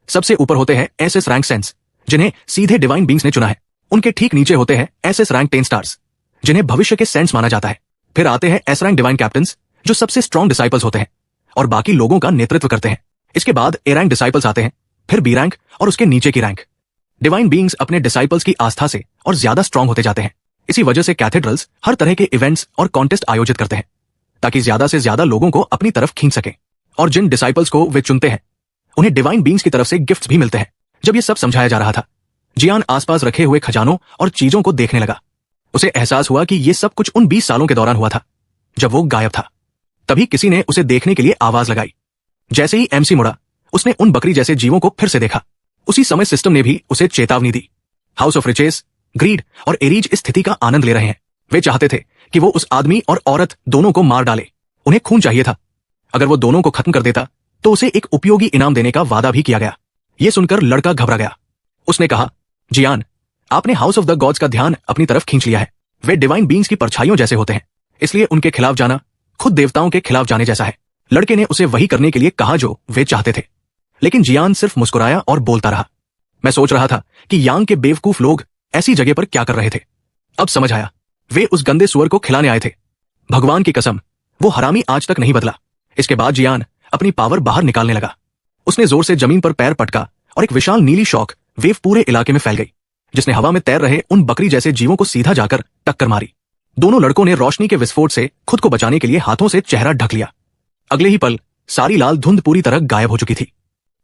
सबसे ऊपर होते हैं एसएस रैंक सेंस, जिन्हें सीधे डिवाइन बींग्स ने चुना है। उनके ठीक नीचे होते हैं एसएस रैंक 10 स्टार्स, जिन्हें भविष्य के सेंस माना जाता है। फिर आते हैं एस रैंक डिवाइन कैप्टन्स, जो सबसे स्ट्रॉन्ग डिसाइपल्स होते हैं और बाकी लोगों का नेतृत्व करते हैं। इसके बाद ए रैंक डिसाइपल्स आते हैं, फिर बी रैंक और उसके नीचे की रैंक। डिवाइन बींग्स अपने डिसाइपल्स की आस्था से और ज्यादा स्ट्रॉन्ग होते जाते हैं। इसी वजह से कैथेड्रल्स हर तरह के इवेंट्स और कॉन्टेस्ट आयोजित करते हैं ताकि ज्यादा से ज्यादा लोगों को अपनी तरफ खींच सकें। और जिन डिसाइपल्स को वे चुनते हैं उन्हें डिवाइन बींग्स की तरफ से गिफ्ट्स भी मिलते हैं। जब ये सब समझाया जा रहा था, जियान आसपास रखे हुए खजानों और चीजों को देखने लगा। उसे एहसास हुआ कि ये सब कुछ उन 20 सालों के दौरान हुआ था जब वो गायब था। तभी किसी ने उसे देखने के लिए आवाज लगाई। जैसे ही एमसी मुड़ा, उसने उन बकरी जैसे जीवों को फिर से देखा। उसी समय सिस्टम ने भी उसे चेतावनी दी। हाउस ऑफ रिचेस, ग्रीड और एरीज इस स्थिति का आनंद ले रहे हैं। वे चाहते थे कि वो उस आदमी और औरत दोनों को मार डाले। उन्हें खून चाहिए था। अगर वो दोनों को खत्म कर देता तो उसे एक उपयोगी इनाम देने का वादा भी किया गया। ये सुनकर लड़का घबरा गया। उसने कहा, जियान, आपने हाउस ऑफ द गॉड्स का ध्यान अपनी तरफ खींच लिया है। वे डिवाइन बींग्स की परछाइयों जैसे होते हैं, इसलिए उनके खिलाफ जाना खुद देवताओं के खिलाफ जाने जैसा है। लड़के ने उसे वही करने के लिए कहा जो वे चाहते थे, लेकिन जियान सिर्फ मुस्कुराया और बोलता रहा, मैं सोच रहा था कि यांग के बेवकूफ लोग ऐसी जगह पर क्या कर रहे थे। अब समझ आया, वे उस गंदे सुअर को खिलाने आए थे। भगवान की कसम, वो हरामी आज तक नहीं बदला। इसके बाद जियान अपनी पावर बाहर निकालने लगा। उसने जोर से जमीन पर पैर पटका और एक विशाल नीली शॉक वेव पूरे इलाके में फैल गई, जिसने हवा में तैर रहे उन बकरी जैसे जीवों को सीधा जाकर टक्कर मारी। दोनों लड़कों ने रोशनी के विस्फोट से खुद को बचाने के लिए हाथों से चेहरा ढक लिया। अगले ही पल सारी लाल धुंध पूरी तरह गायब हो चुकी थी।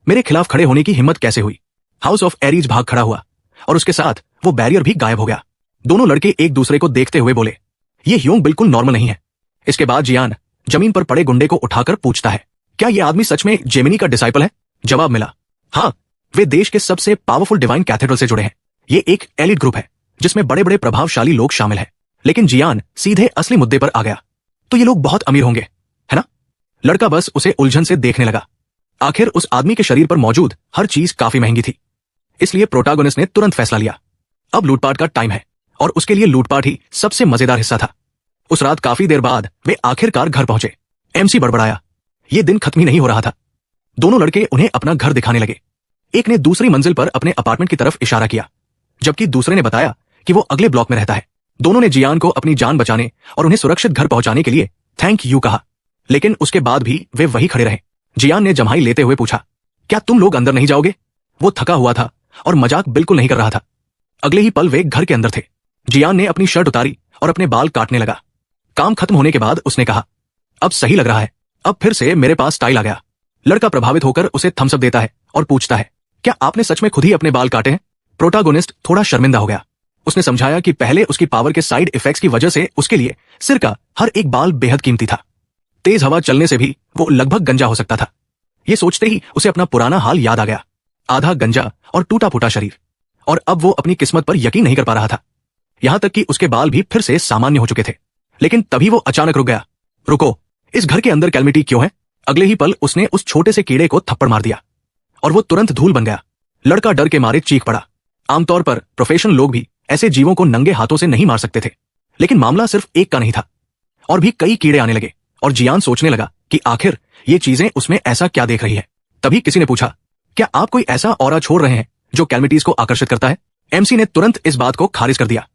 मेरे खिलाफ खड़े होने की हिम्मत कैसे हुई? हाउस ऑफ एरीज भाग खड़ा हुआ और उसके साथ वो बैरियर भी गायब हो गया। दोनों लड़के एक दूसरे को देखते हुए बोले, ये ह्योंग बिल्कुल नॉर्मल नहीं है। इसके बाद जियान जमीन पर पड़े गुंडे को उठाकर पूछता है, क्या ये आदमी सच में जेमिनी का डिसाइपल है? जवाब मिला, हाँ, वे देश के सबसे पावरफुल डिवाइन कैथेड्रल से जुड़े हैं। ये एक एलिट ग्रुप है जिसमें बड़े बड़े प्रभावशाली लोग शामिल हैं। लेकिन जियान सीधे असली मुद्दे पर आ गया, तो ये लोग बहुत अमीर होंगे, है ना? लड़का बस उसे उलझन से देखने लगा। आखिर उस आदमी के शरीर पर मौजूद हर चीज काफी महंगी थी, इसलिए प्रोटागोनिस्ट ने तुरंत फैसला लिया, अब लूटपाट का टाइम है। और उसके लिए लूटपाट ही सबसे मजेदार हिस्सा था। उस रात काफी देर बाद वे आखिरकार घर पहुंचे। एमसी बड़बड़ाया, ये दिन खत्म ही नहीं हो रहा था। दोनों लड़के उन्हें अपना घर दिखाने लगे। एक ने दूसरी मंजिल पर अपने अपार्टमेंट की तरफ इशारा किया, जबकि दूसरे ने बताया कि वो अगले ब्लॉक में रहता है। दोनों ने जियान को अपनी जान बचाने और उन्हें सुरक्षित घर पहुंचाने के लिए थैंक यू कहा, लेकिन उसके बाद भी वे वही खड़े रहे। जियान ने जम्हाई लेते हुए पूछा, क्या तुम लोग अंदर नहीं जाओगे? वो थका हुआ था और मजाक बिल्कुल नहीं कर रहा था। अगले ही पल वे घर के अंदर थे। जियान ने अपनी शर्ट उतारी और अपने बाल काटने लगा। काम खत्म होने के बाद उसने कहा, अब सही लग रहा है, अब फिर से मेरे पास स्टाइल आ गया। लड़का प्रभावित होकर उसे थम्स अप देता है और पूछता है, क्या आपने सच में खुद ही अपने बाल काटे हैं? प्रोटागोनिस्ट थोड़ा शर्मिंदा हो गया। उसने समझाया कि पहले उसकी पावर के साइड इफेक्ट्स की वजह से उसके लिए सिर का हर एक बाल बेहद कीमती था। तेज हवा चलने से भी वो लगभग गंजा हो सकता था। ये सोचते ही उसे अपना पुराना हाल याद आ गया, आधा गंजा और टूटा फूटा शरीर। और अब वो अपनी किस्मत पर यकीन नहीं कर पा रहा था। यहां तक कि उसके बाल भी फिर से सामान्य हो चुके थे। लेकिन तभी वो अचानक रुक गया। रुको, इस घर के अंदर कैलमिटी क्यों है? अगले ही पल उसने उस छोटे से कीड़े को थप्पड़ मार दिया और वो तुरंत धूल बन गया। लड़का डर के मारे चीख पड़ा। आमतौर पर प्रोफेशनल लोग भी ऐसे जीवों को नंगे हाथों से नहीं मार सकते थे, लेकिन मामला सिर्फ एक का नहीं था, और भी कई कीड़े आने लगे। और जियान सोचने लगा कि आखिर ये चीजें उसमें ऐसा क्या देख रही है। तभी किसी ने पूछा, क्या आप कोई ऐसा ऑरा छोड़ रहे हैं जो कैलमिटीज को आकर्षित करता है? एमसी ने तुरंत इस बात को खारिज कर दिया।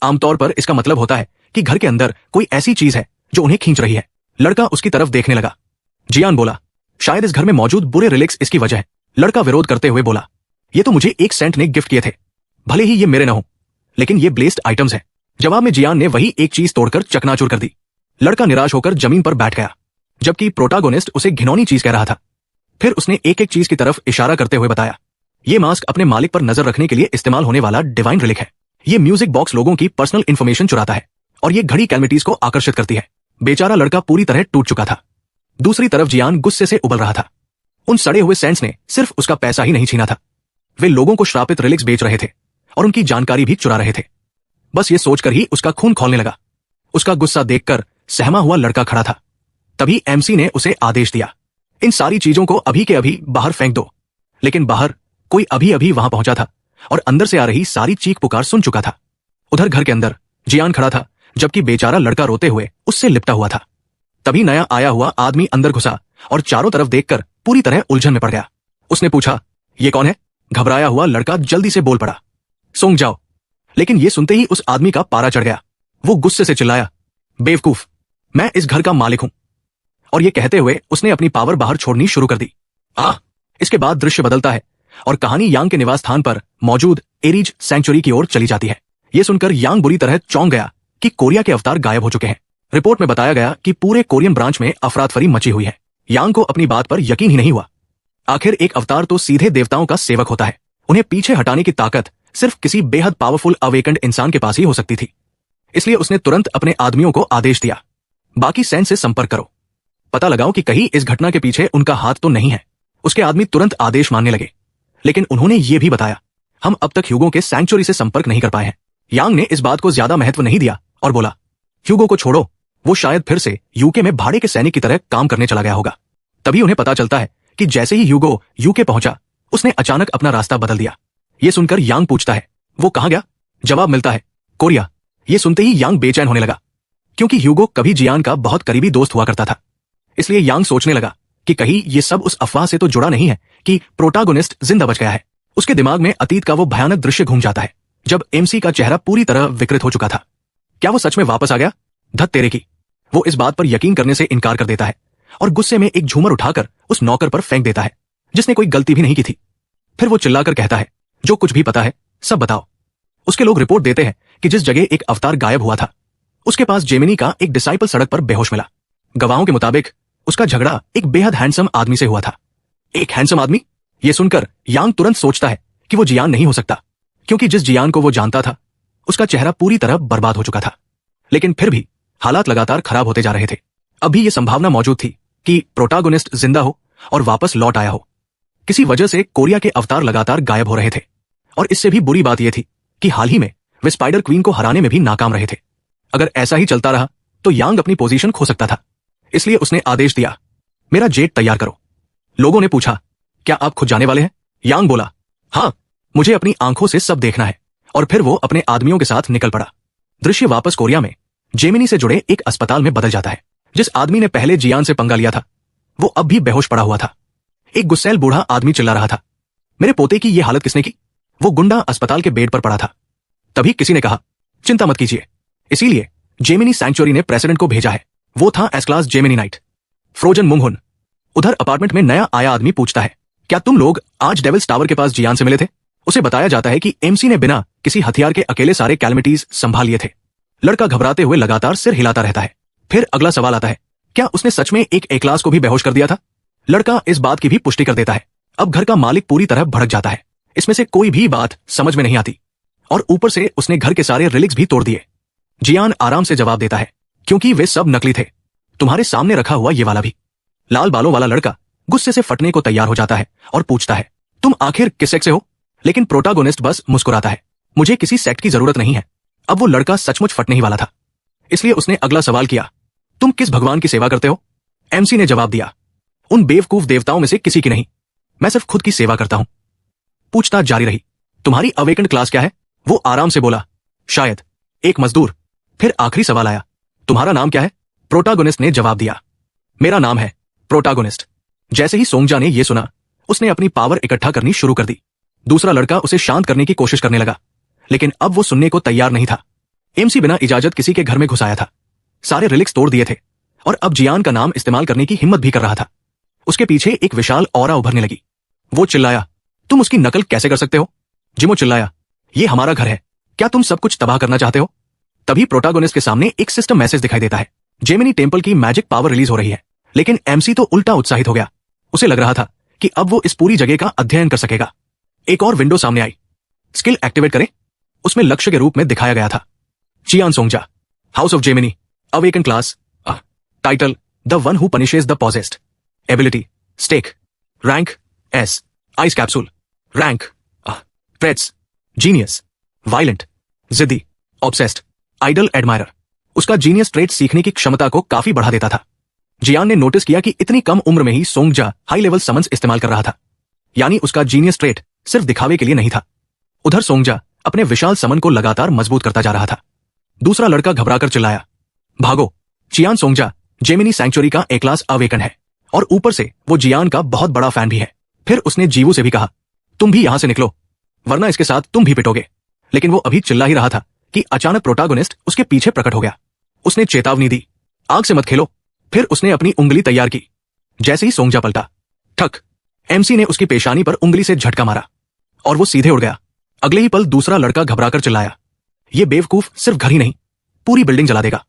आमतौर पर इसका मतलब होता है कि घर के अंदर कोई ऐसी चीज है जो उन्हें खींच रही है। लड़का उसकी तरफ देखने लगा। जियान बोला, शायद इस घर में मौजूद बुरे रिलिक्स इसकी वजह है। लड़का विरोध करते हुए बोला, ये तो मुझे एक सेंट ने गिफ्ट किए थे, भले ही ये मेरे न हो, लेकिन ये ब्लेस्ड आइटम्स हैं। जवाब में जियान ने वही एक चीज तोड़कर चकनाचूर कर दी। लड़का निराश होकर जमीन पर बैठ गया, जबकि प्रोटागोनिस्ट उसे घिनौनी चीज कह रहा था। फिर उसने एक एक चीज की तरफ इशारा करते हुए बताया, ये मास्क अपने मालिक पर नजर रखने के लिए इस्तेमाल होने वाला डिवाइन रिलिक है। ये म्यूजिक बॉक्स लोगों की पर्सनल इंफॉर्मेशन चुराता है, और ये घड़ी कैलमिटीज को आकर्षित करती है। बेचारा लड़का पूरी तरह टूट चुका था। दूसरी तरफ जियान गुस्से से उबल रहा था। उन सड़े हुए सेंट्स ने सिर्फ उसका पैसा ही नहीं छीना था, वे लोगों को श्रापित रिलिक्स बेच रहे थे और उनकी जानकारी भी चुरा रहे थे। बस ये सोचकर ही उसका खून खौलने लगा। उसका गुस्सा देखकर सहमा हुआ लड़का खड़ा था। तभी एमसी ने उसे आदेश दिया, इन सारी चीजों को अभी के अभी बाहर फेंक दो। लेकिन बाहर कोई अभी अभी वहां पहुंचा था और अंदर से आ रही सारी चीख पुकार सुन चुका था। उधर घर के अंदर जियान खड़ा था, जबकि बेचारा लड़का रोते हुए उससे लिपटा हुआ था। तभी नया आया हुआ आदमी अंदर घुसा और चारों तरफ देखकर पूरी तरह उलझन में पड़ गया। उसने पूछा, ये कौन है? घबराया हुआ लड़का जल्दी से बोल पड़ा, सूंघ जाओ। लेकिन ये सुनते ही उस आदमी का पारा चढ़ गया। वो गुस्से से चिल्लाया, बेवकूफ, मैं इस घर का मालिक हूं। और ये कहते हुए उसने अपनी पावर बाहर छोड़नी शुरू कर दी। इसके बाद दृश्य बदलता है और कहानी यांग के निवास स्थान पर मौजूद एरीज सेंचुरी की ओर चली जाती है। यह सुनकर यांग बुरी तरह चौंक गया कि कोरिया के अवतार गायब हो चुके हैं। रिपोर्ट में बताया गया कि पूरे कोरियन ब्रांच में अफरातफरी मची हुई है। यांग को अपनी बात पर यकीन ही नहीं हुआ। आखिर एक अवतार तो सीधे देवताओं का सेवक होता है, उन्हें पीछे हटाने की ताकत सिर्फ किसी बेहद पावरफुल अवेकेंड इंसान के पास ही हो सकती थी। इसलिए उसने तुरंत अपने आदमियों को आदेश दिया, बाकी सैन से संपर्क करो, पता लगाओ कि कहीं इस घटना के पीछे उनका हाथ तो नहीं है। उसके आदमी तुरंत आदेश मानने लगे, लेकिन उन्होंने ये भी बताया, हम अब तक ह्यूगो के सैंक्चुरी से संपर्क नहीं कर पाए हैं। यांग ने इस बात को ज्यादा महत्व नहीं दिया और बोला, ह्यूगो को छोड़ो, वो शायद फिर से यूके में भाड़े के सैनिक की तरह काम करने चला गया होगा। तभी उन्हें पता चलता है कि जैसे ही ह्यूगो यूके पहुंचा, उसने अचानक अपना रास्ता बदल दिया। ये सुनकर यांग पूछता है, वो कहां गया? जवाब मिलता है, कोरिया। ये सुनते ही यांग बेचैन होने लगा, क्योंकि ह्यूगो कभी जियान का बहुत करीबी दोस्त हुआ करता था। इसलिए यांग सोचने लगा कि कहीं ये सब उस अफवाह से तो जुड़ा नहीं है कि प्रोटागोनिस्ट जिंदा बच गया है। उसके दिमाग में अतीत का वो भयानक दृश्य घूम जाता है जब एमसी का चेहरा पूरी तरह विकृत हो चुका था। क्या वो सच में वापस आ गया? धत तेरे की। वो इस बात पर यकीन करने से इनकार कर देता है और गुस्से में एक झूमर उठाकर उस नौकर पर फेंक देता है जिसने कोई गलती भी नहीं की थी। फिर वो चिल्लाकर कहता है, जो कुछ भी पता है सब बताओ। उसके लोग रिपोर्ट देते हैं कि जिस जगह एक अवतार गायब हुआ था, उसके पास जेमिनी का एक डिसाइपल सड़क पर बेहोश मिला। गवाहों के मुताबिक उसका झगड़ा एक बेहद हैंडसम आदमी से हुआ था। एक हैंडसम आदमी? यह सुनकर यांग तुरंत सोचता है कि वो जियान नहीं हो सकता, क्योंकि जिस जियान को वो जानता था उसका चेहरा पूरी तरह बर्बाद हो चुका था। लेकिन फिर भी हालात लगातार खराब होते जा रहे थे। अभी यह संभावना मौजूद थी कि प्रोटागोनिस्ट जिंदा हो और वापस लौट आया हो। किसी वजह से कोरिया के अवतार लगातार गायब हो रहे थे, और इससे भी बुरी बात यह थी कि हाल ही में वे स्पाइडर क्वीन को हराने में भी नाकाम रहे थे। अगर ऐसा ही चलता रहा तो यांग अपनी पोजीशन खो सकता था। इसलिए उसने आदेश दिया, मेरा जेट तैयार करो। लोगों ने पूछा, क्या आप खुद जाने वाले हैं? यांग बोला, हाँ, मुझे अपनी आंखों से सब देखना है। और फिर वो अपने आदमियों के साथ निकल पड़ा। दृश्य वापस कोरिया में जेमिनी से जुड़े एक अस्पताल में बदल जाता है। जिस आदमी ने पहले जियान से पंगा लिया था वो अब भी बेहोश पड़ा हुआ था। एक गुस्सैल बूढ़ा आदमी चिल्ला रहा था, मेरे पोते की ये हालत किसने की? वो गुंडा अस्पताल के बेड पर पड़ा था। तभी किसी ने कहा, चिंता मत कीजिए, इसीलिए जेमिनी सैंक्चुरी ने प्रेसिडेंट को भेजा है। वो था S class Gemini knight, frozen मुंगहुन। उधर अपार्टमेंट में नया आया आदमी पूछता है, क्या तुम लोग आज डेविल्स टावर के पास जियान से मिले थे? उसे बताया जाता है कि एमसी ने बिना किसी हथियार के अकेले सारे कैलमिटीज संभाल लिए थे। लड़का घबराते हुए लगातार सिर हिलाता रहता है। फिर अगला सवाल आता है, क्या उसने सच में एक ए क्लास को भी बेहोश कर दिया था? लड़का इस बात की भी पुष्टि कर देता है। अब घर का मालिक पूरी तरह भड़क जाता है। इसमें से कोई भी बात समझ में नहीं आती, और ऊपर से उसने घर के सारे रिलिक्स भी तोड़ दिए। जियान आराम से जवाब देता है, क्योंकि वे सब नकली थे, तुम्हारे सामने रखा हुआ ये वाला भी। लाल बालों वाला लड़का गुस्से से फटने को तैयार हो जाता है और पूछता है, तुम आखिर किस सेक्ट से हो? लेकिन प्रोटागोनिस्ट बस मुस्कुराता है, मुझे किसी सेक्ट की जरूरत नहीं है। अब वो लड़का सचमुच फटने ही वाला था, इसलिए उसने अगला सवाल किया, तुम किस भगवान की सेवा करते हो? एमसी ने जवाब दिया, उन बेवकूफ देवताओं में से किसी की नहीं, मैं सिर्फ खुद की सेवा करता हूं। पूछताछ जारी रही, तुम्हारी अवेकेंड क्लास क्या है? वो आराम से बोला, शायद एक मजदूर। फिर आखिरी सवाल आया, तुम्हारा नाम क्या है? प्रोटागोनिस्ट ने जवाब दिया, मेरा नाम है प्रोटागोनिस्ट। जैसे ही सोंगजा ने यह सुना, उसने अपनी पावर इकट्ठा करनी शुरू कर दी। दूसरा लड़का उसे शांत करने की कोशिश करने लगा, लेकिन अब वो सुनने को तैयार नहीं था। एमसी बिना इजाजत किसी के घर में घुस आया था, सारे रिलिक्स तोड़ दिए थे, और अब जियान का नाम इस्तेमाल करने की हिम्मत भी कर रहा था। उसके पीछे एक विशाल ऑरा उभरने लगी। वो चिल्लाया, तुम उसकी नकल कैसे कर सकते हो? जिमो चिल्लाया, ये हमारा घर है, क्या तुम सब कुछ तबाह करना चाहते हो? तभी प्रोटागोनिस्ट के सामने एक सिस्टम मैसेज दिखाई देता है, जेमिनी टेम्पल की मैजिक पावर रिलीज हो रही है। लेकिन एमसी तो उल्टा उत्साहित हो गया। उसे लग रहा था कि अब वो इस पूरी जगह का अध्ययन कर सकेगा। एक और विंडो सामने आई, स्किल एक्टिवेट करें। उसमें लक्ष्य के रूप में दिखाया गया था, चियान सोंगजा, house of Gemini, awaken class, title the one who punishes the possessed, ability stake, rank S, ice capsule, rank trades, genius, violent, जिद्दी, ऑब्सेस्ड, आइडल एडमायरर। उसका जीनियस ट्रेड सीखने की क्षमता को काफी बढ़ा देता था। जियान ने नोटिस किया कि इतनी कम उम्र में ही सोंगजा हाई लेवल समन्स इस्तेमाल कर रहा था, यानी उसका जीनियस ट्रेड सिर्फ दिखावे के लिए नहीं था। उधर सोंगजा अपने विशाल समन को लगातार मजबूत करता जा रहा था। दूसरा लड़का घबराकर चिल्लाया, भागो, चियान सोंगजा जेमिनी सैंक्चुरी का ए क्लास अवेकन है, और ऊपर से वो जियान का बहुत बड़ा फैन भी है। फिर उसने जीवू से भी कहा, तुम भी यहां से निकलो, वरना इसके साथ तुम भी पिटोगे। लेकिन वो अभी चिल्ला ही रहा था कि अचानक प्रोटागोनिस्ट उसके पीछे प्रकट हो गया। उसने चेतावनी दी, आग से मत खेलो। फिर उसने अपनी उंगली तैयार की। जैसे ही सोंगजा पलटा, ठक, एमसी ने उसकी पेशानी पर उंगली से झटका मारा और वो सीधे उड़ गया। अगले ही पल दूसरा लड़का घबराकर चिल्लाया, ये बेवकूफ सिर्फ घर ही नहीं, पूरी बिल्डिंग जला देगा।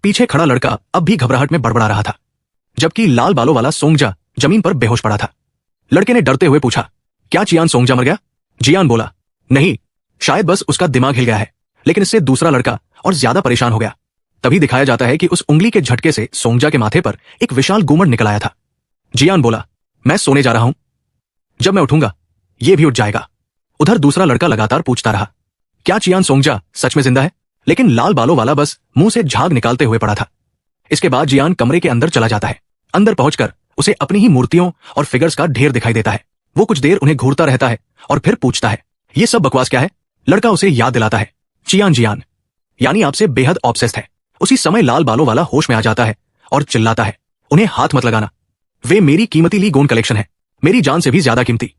पीछे खड़ा लड़का अब भी घबराहट में बड़बड़ा रहा था, जबकि लाल बालों वाला सोंगजा जमीन पर बेहोश पड़ा था। लड़के ने डरते हुए पूछा, क्या चियान सोंगजा मर गया? जियान बोला, नहीं, शायद बस उसका दिमाग हिल गया है, लेकिन इससे दूसरा लड़का और ज्यादा परेशान हो गया। तभी दिखाया जाता है कि उस उंगली के झटके से सोंगजा के माथे पर एक विशाल गुमड़ निकल आया था। जियान बोला, मैं सोने जा रहा हूं, जब मैं उठूंगा ये भी उठ जाएगा। उधर दूसरा लड़का लगातार पूछता रहा, क्या चियान सोंगजा सच में जिंदा है? लेकिन लाल बालों वाला बस मुंह से झाग निकालते हुए पड़ा था। इसके बाद जियान कमरे के अंदर चला जाता है। अंदर पहुंचकर उसे अपनी ही मूर्तियों और फिगर्स का ढेर दिखाई देता है। वो कुछ देर उन्हें घूरता रहता है और फिर पूछता है, ये सब बकवास क्या है? लड़का उसे याद दिलाता है, चियान जियान यानी आपसे बेहद ऑब्सेस्ड है। उसी समय लाल बालों वाला होश में आ जाता है और चिल्लाता है, उन्हें हाथ मत लगाना, वे मेरी कीमती ली गोन कलेक्शन है, मेरी जान से भी ज्यादा कीमती।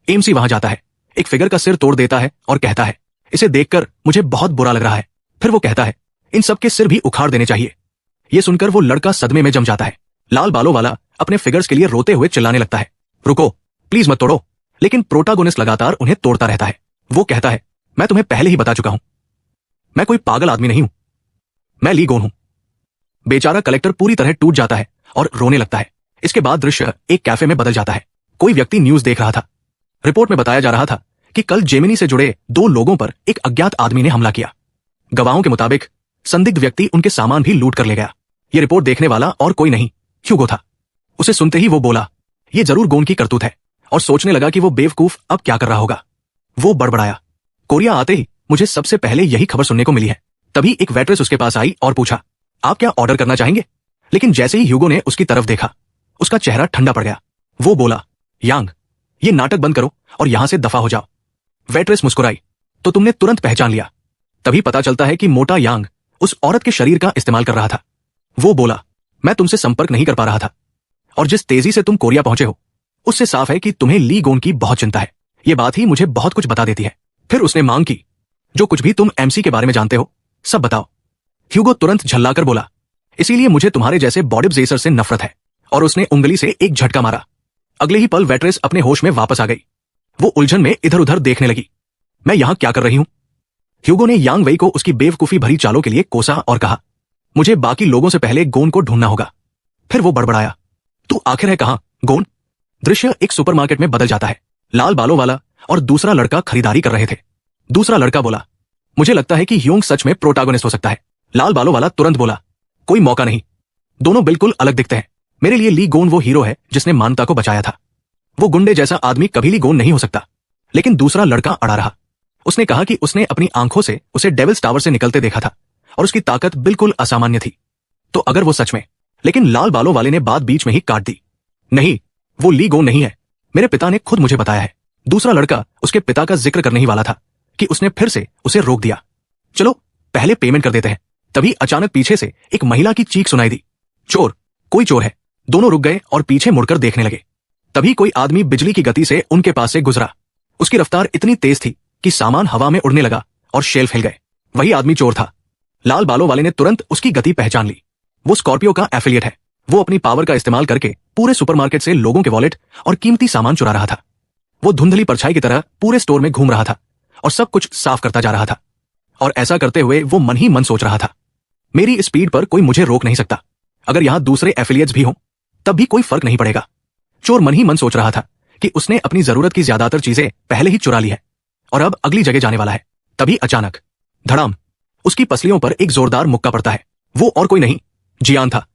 एमसी वहां जाता है, एक फिगर का सिर तोड़ देता है और कहता है, इसे देखकर मुझे बहुत बुरा लग रहा है। फिर वो कहता है, इन सबके सिर भी उखाड़ देने चाहिए। ये सुनकर वो लड़का सदमे में जम जाता है। लाल बालों वाला अपने फिगर्स के लिए रोते हुए चिल्लाने लगता है, रुको, प्लीज मत तोड़ो। लेकिन प्रोटागोनिस्ट लगातार उन्हें तोड़ता रहता है। वो कहता है, मैं तुम्हें पहले ही बता चुका हूं, मैं कोई पागल आदमी नहीं हूं, मैं ली गोन हूं। बेचारा कलेक्टर पूरी तरह टूट जाता है और रोने लगता है। इसके बाद दृश्य एक कैफे में बदल जाता है। कोई व्यक्ति न्यूज देख रहा था। रिपोर्ट में बताया जा रहा था कि कल जेमिनी से जुड़े 2 लोगों पर एक अज्ञात आदमी ने हमला किया। गवाहों के मुताबिक संदिग्ध व्यक्ति उनके सामान भी लूट कर ले गया। ये रिपोर्ट देखने वाला और कोई नहीं, ह्यूगो था। उसे सुनते ही वो बोला, ये जरूर गोन की करतूत है, और सोचने लगा कि वो बेवकूफ अब क्या कर रहा होगा। वो बड़बड़ाया, कोरिया आते ही मुझे सबसे पहले यही खबर सुनने को मिली है। तभी एक वेट्रेस उसके पास आई और पूछा, आप क्या ऑर्डर करना चाहेंगे? लेकिन जैसे ही ह्यूगो ने उसकी तरफ देखा, उसका चेहरा ठंडा पड़ गया। वो बोला, यांग, ये नाटक बंद करो और यहां से दफा हो जाओ। वेट्रेस मुस्कुराई, तो तुमने तुरंत पहचान लिया। तभी पता चलता है कि मोटा यांग उस औरत के शरीर का इस्तेमाल कर रहा था। वो बोला, मैं तुमसे संपर्क नहीं कर पा रहा था, और जिस तेजी से तुम कोरिया पहुंचे हो उससे साफ है कि तुम्हें ली गोन की बहुत चिंता है। ये बात ही मुझे बहुत कुछ बता देती है। फिर उसने मांग की, जो कुछ भी तुम एमसी के बारे में जानते हो सब बताओ। ह्यूगो तुरंत झल्लाकर बोला, इसीलिए मुझे तुम्हारे जैसे बॉडीबजेसर से नफरत है। और उसने उंगली से एक झटका मारा। अगले ही पल वेट्रेस अपने होश में वापस आ गई। वो उलझन में इधर उधर देखने लगी। मैं यहां क्या कर रही हूं? ह्यूगो ने यांग वेई को उसकी बेवकूफी भरी चालों के लिए कोसा और कहा, मुझे बाकी लोगों से पहले गोन को ढूंढना होगा। फिर वो बड़बड़ाया, तू आखिर है कहां गोन? दृश्य एक सुपरमार्केट में बदल जाता है। लाल बालों वाला और दूसरा लड़का खरीदारी कर रहे थे। दूसरा लड़का बोला, मुझे लगता है कि ह्यूंग सच में प्रोटागोनिस्ट हो सकता है। लाल बालों वाला तुरंत बोला, कोई मौका नहीं, दोनों बिल्कुल अलग दिखते हैं। मेरे लिए ली गोन वो हीरो है जिसने मानता को बचाया था। वो गुंडे जैसा आदमी कभी ली गोन नहीं हो सकता। लेकिन दूसरा लड़का अड़ा रहा। उसने कहा कि उसने अपनी आंखों से उसे डेविल्स टावर से निकलते देखा था और उसकी ताकत बिल्कुल असामान्य थी। तो अगर वो सच में। लेकिन लाल बालों वाले ने बात बीच में ही काट दी, नहीं, वो ली गोन नहीं है, मेरे पिता ने खुद मुझे बताया है। दूसरा लड़का उसके पिता का जिक्र करने ही वाला था कि उसने फिर से उसे रोक दिया। चलो पहले पेमेंट कर देते हैं। तभी अचानक पीछे से एक महिला की चीख सुनाई दी, चोर, कोई चोर है। दोनों रुक गए और पीछे मुड़कर देखने लगे। तभी कोई आदमी बिजली की गति से उनके पास से गुजरा। उसकी रफ्तार इतनी तेज थी कि सामान हवा में उड़ने लगा और शेल्फ हिल गए। वही आदमी चोर था। लाल बालों वाले ने तुरंत उसकी गति पहचान ली। वो स्कॉर्पियो का एफिलिएट है। वो अपनी पावर का इस्तेमाल करके पूरे सुपरमार्केट से लोगों के वॉलेट और कीमती सामान चुरा रहा था। वो धुंधली परछाई की तरह पूरे स्टोर में घूम रहा था और सब कुछ साफ करता जा रहा था। और ऐसा करते हुए वो मन ही मन सोच रहा था, मेरी स्पीड पर कोई मुझे रोक नहीं सकता। अगर यहां दूसरे एफिलिएट्स भी हों तब भी कोई फर्क नहीं पड़ेगा। चोर मन ही मन सोच रहा था कि उसने अपनी जरूरत की ज्यादातर चीजें पहले ही चुरा ली है और अब अगली जगह जाने वाला है। तभी अचानक धड़ाम, उसकी पसलियों पर एक जोरदार मुक्का पड़ता है। वो और कोई नहीं, जियान था।